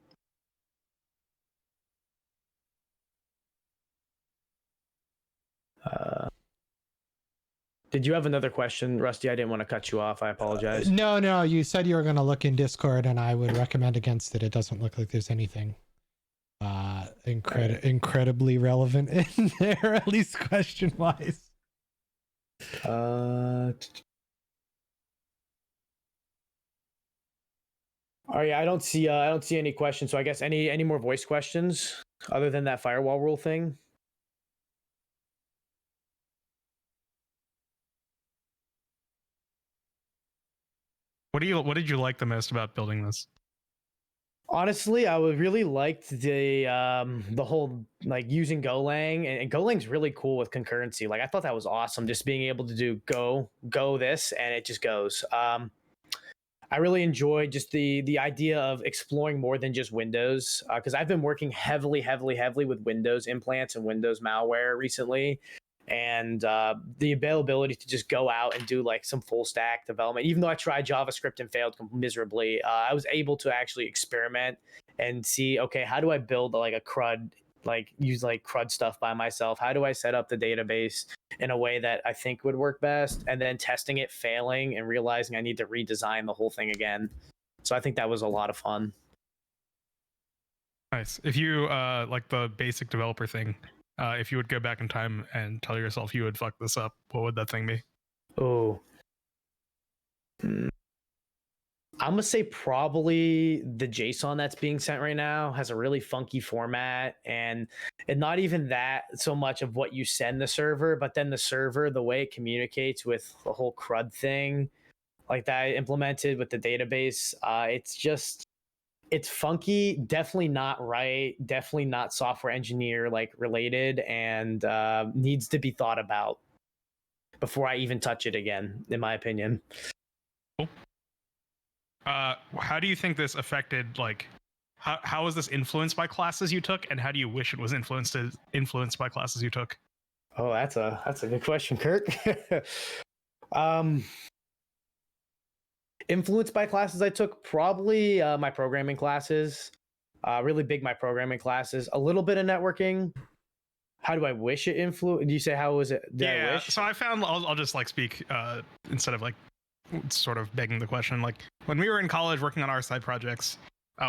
Did you have another question, Rusty? I didn't want to cut you off. I apologize. No. You said you were going to look in Discord, and I would recommend against it. It doesn't look like there's anything incredibly relevant in there, at least question-wise. Oh yeah, I don't see any questions. So I guess any more voice questions other than that firewall rule thing? What did you like the most about building this? Honestly, I would really liked the whole like using Golang, and Golang's really cool with concurrency. Like I thought that was awesome, just being able to do go this and it just goes. I really enjoyed just the idea of exploring more than just Windows, because I've been working heavily with Windows implants and Windows malware recently. And the availability to just go out and do like some full stack development, even though I tried JavaScript and failed miserably, I was able to actually experiment and see, okay, how do I build like a CRUD, like use like CRUD stuff by myself? How do I set up the database in a way that I think would work best? And then testing it, failing, and realizing I need to redesign the whole thing again. So I think that was a lot of fun. Nice. If you like the basic developer thing, if you would go back in time and tell yourself you would fuck this up, what would that thing be? Oh, I'm gonna say probably the JSON that's being sent right now has a really funky format, and not even that so much of what you send the server, but then the server, the way it communicates with the whole CRUD thing, like that I implemented with the database. It's funky, definitely not right, definitely not software engineer like related, and needs to be thought about before I even touch it again, in my opinion. How do you think this affected, like, how was this influenced by classes you took, and how do you wish it was influenced by classes you took? Oh, that's a good question, Kurt. Influenced by classes I took, probably my programming classes. Really big my programming classes. A little bit of networking. How do I wish it influenced? Do you say how was it? I wish? So I found I'll just like speak instead of like sort of begging the question. Like when we were in college working on our side projects,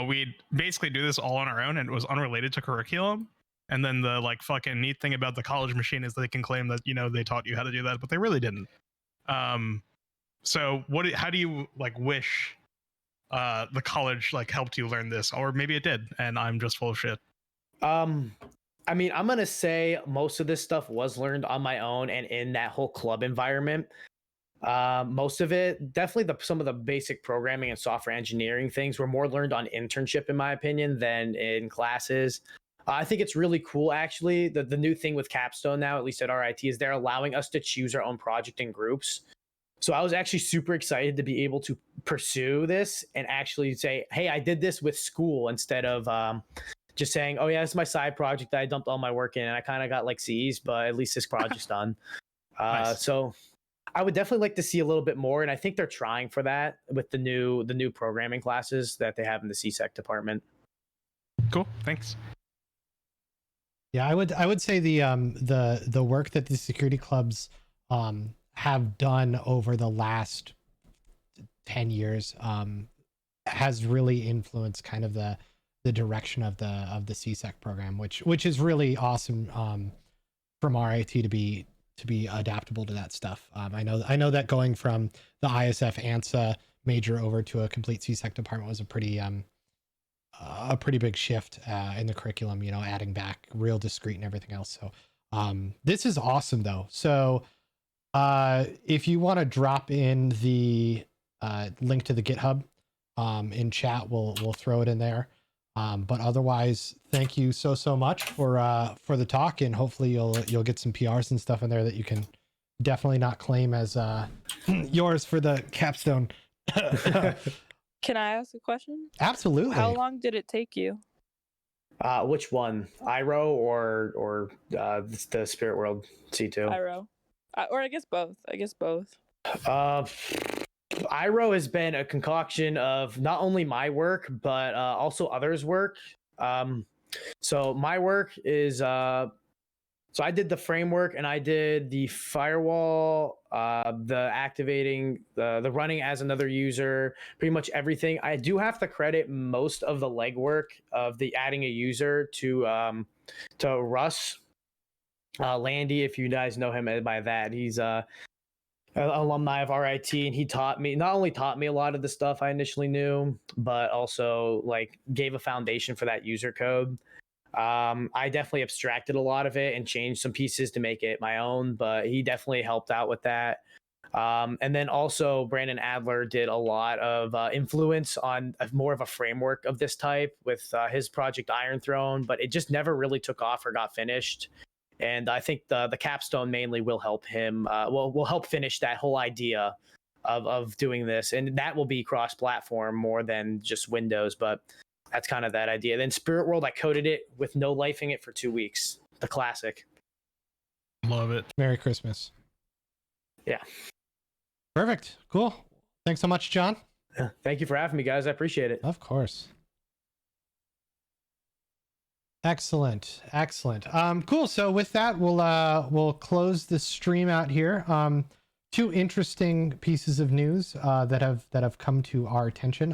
we'd basically do this all on our own, and it was unrelated to curriculum. And then the like fucking neat thing about the college machine is they can claim that, you know, they taught you how to do that, but they really didn't. So how do you like wish the college like helped you learn this, or maybe it did and I'm just full of shit? I mean, I'm gonna say most of this stuff was learned on my own and in that whole club environment. Most of it, definitely some of the basic programming and software engineering things were more learned on internship, in my opinion, than in classes. I think it's really cool, actually. The new thing with Capstone now, at least at RIT, is they're allowing us to choose our own project in groups. So I was actually super excited to be able to pursue this and actually say, hey, I did this with school, instead of just saying, oh yeah, it's my side project that I dumped all my work in and I kind of got like C's, but at least this project's done. Nice. So I would definitely like to see a little bit more, and I think they're trying for that with the new programming classes that they have in the CSEC department. Cool, thanks. Yeah, I would say the work that the security clubs have done over the last 10 years has really influenced kind of the direction of the CSEC program, which is really awesome from RIT to be adaptable to that stuff. I know that going from the ISF ANSA major over to a complete CSEC department was a pretty big shift in the curriculum, you know, adding back real discrete and everything else. So this is awesome though. So if you want to drop in the link to the GitHub in chat, we'll throw it in there. But otherwise, thank you so much for the talk, and hopefully you'll get some PRs and stuff in there that you can definitely not claim as yours for the capstone. Can I ask a question? Absolutely. How long did it take you? Which one? IRO or the Spirit World C2? IRO. Or I guess both. IRO has been a concoction of not only my work, but also others' work. So my work is, so I did the framework and I did the firewall, the activating, the running as another user, pretty much everything. I do have to credit most of the legwork of the adding a user to Russ Landy, if you guys know him by that. He's alumni of RIT, and he not only taught me a lot of the stuff I initially knew, but also like gave a foundation for that user code. I definitely abstracted a lot of it and changed some pieces to make it my own, but he definitely helped out with that. And then also Brandon Adler did a lot of influence on more of a framework of this type with his project Iron Throne, but it just never really took off or got finished. And I think the capstone mainly will help him, will help finish that whole idea of doing this. And that will be cross-platform more than just Windows, but that's kind of that idea. Then Spirit World, I coded it with no lifing it for 2 weeks. The classic. Love it. Merry Christmas. Yeah. Perfect. Cool. Thanks so much, John. Thank you for having me, guys. I appreciate it. Of course. Excellent. Cool. So with that, we'll close the stream out here. Two interesting pieces of news that have come to our attention.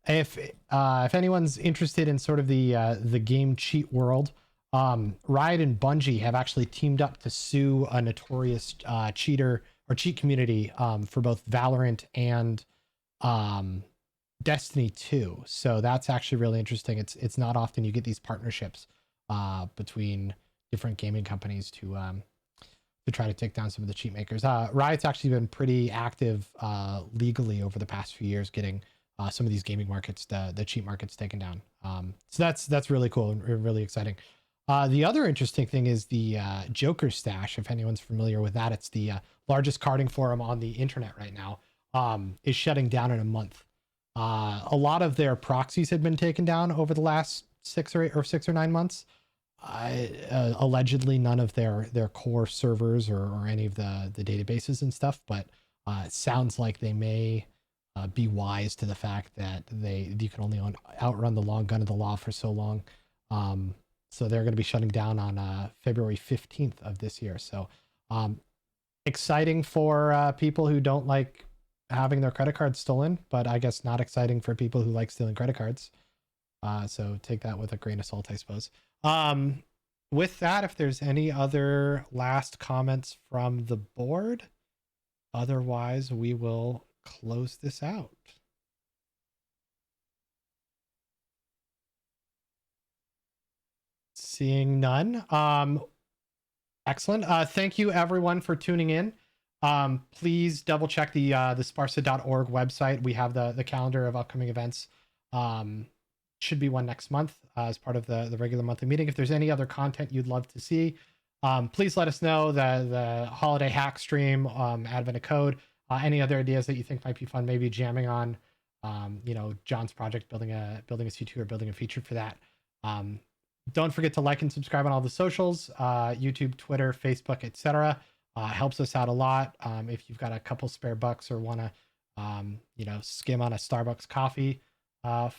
If anyone's interested in sort of the game cheat world, Riot and Bungie have actually teamed up to sue a notorious cheater or cheat community for both Valorant and Destiny 2. So that's actually really interesting. It's not often you get these partnerships between different gaming companies to try to take down some of the cheat makers. Riot's actually been pretty active legally over the past few years, getting some of these gaming markets, the cheat markets, taken down. So that's really cool and really exciting. The other interesting thing is the Joker Stash. If anyone's familiar with that, it's the largest carding forum on the internet right now. Is shutting down in a month. A lot of their proxies had been taken down over the last 6 or 9 months. Allegedly, none of their core servers or any of the databases and stuff, but it sounds like they may be wise to the fact that you can only outrun the long gun of the law for so long. So they're going to be shutting down on February 15th of this year. So exciting for people who don't like having their credit cards stolen, but I guess not exciting for people who like stealing credit cards. So take that with a grain of salt, I suppose. With that, if there's any other last comments from the board, otherwise we will close this out. Seeing none. Excellent. Thank you everyone for tuning in. Please double check the sparsa.org website. We have the calendar of upcoming events. Should be one next month as part of the regular monthly meeting. If there's any other content you'd love to see, please let us know. The holiday hack stream, Advent of Code, any other ideas that you think might be fun, maybe jamming on, John's project, building a C2 or building a feature for that. Don't forget to like and subscribe on all the socials, YouTube, Twitter, Facebook, etc. Helps us out a lot. If you've got a couple spare bucks or want to, skim on a Starbucks coffee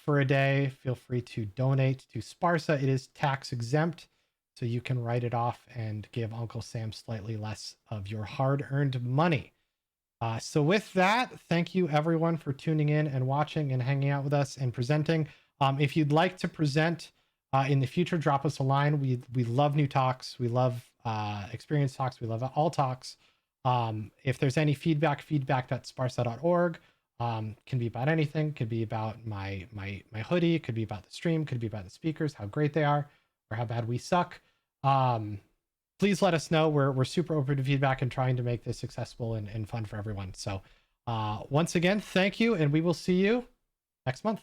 for a day, feel free to donate to Sparsa. It is tax exempt, so you can write it off and give Uncle Sam slightly less of your hard-earned money. So with that, thank you everyone for tuning in and watching and hanging out with us and presenting. If you'd like to present in the future, drop us a line. We love new talks. We love experience talks. We love all talks. If there's any feedback@sparsa.org. Can be about anything. Could be about my hoodie. Could be about the stream. Could be about the speakers, how great they are, or how bad we suck. Please let us know. We're super open to feedback and trying to make this accessible and fun for everyone. So once again, thank you, and we will see you next month.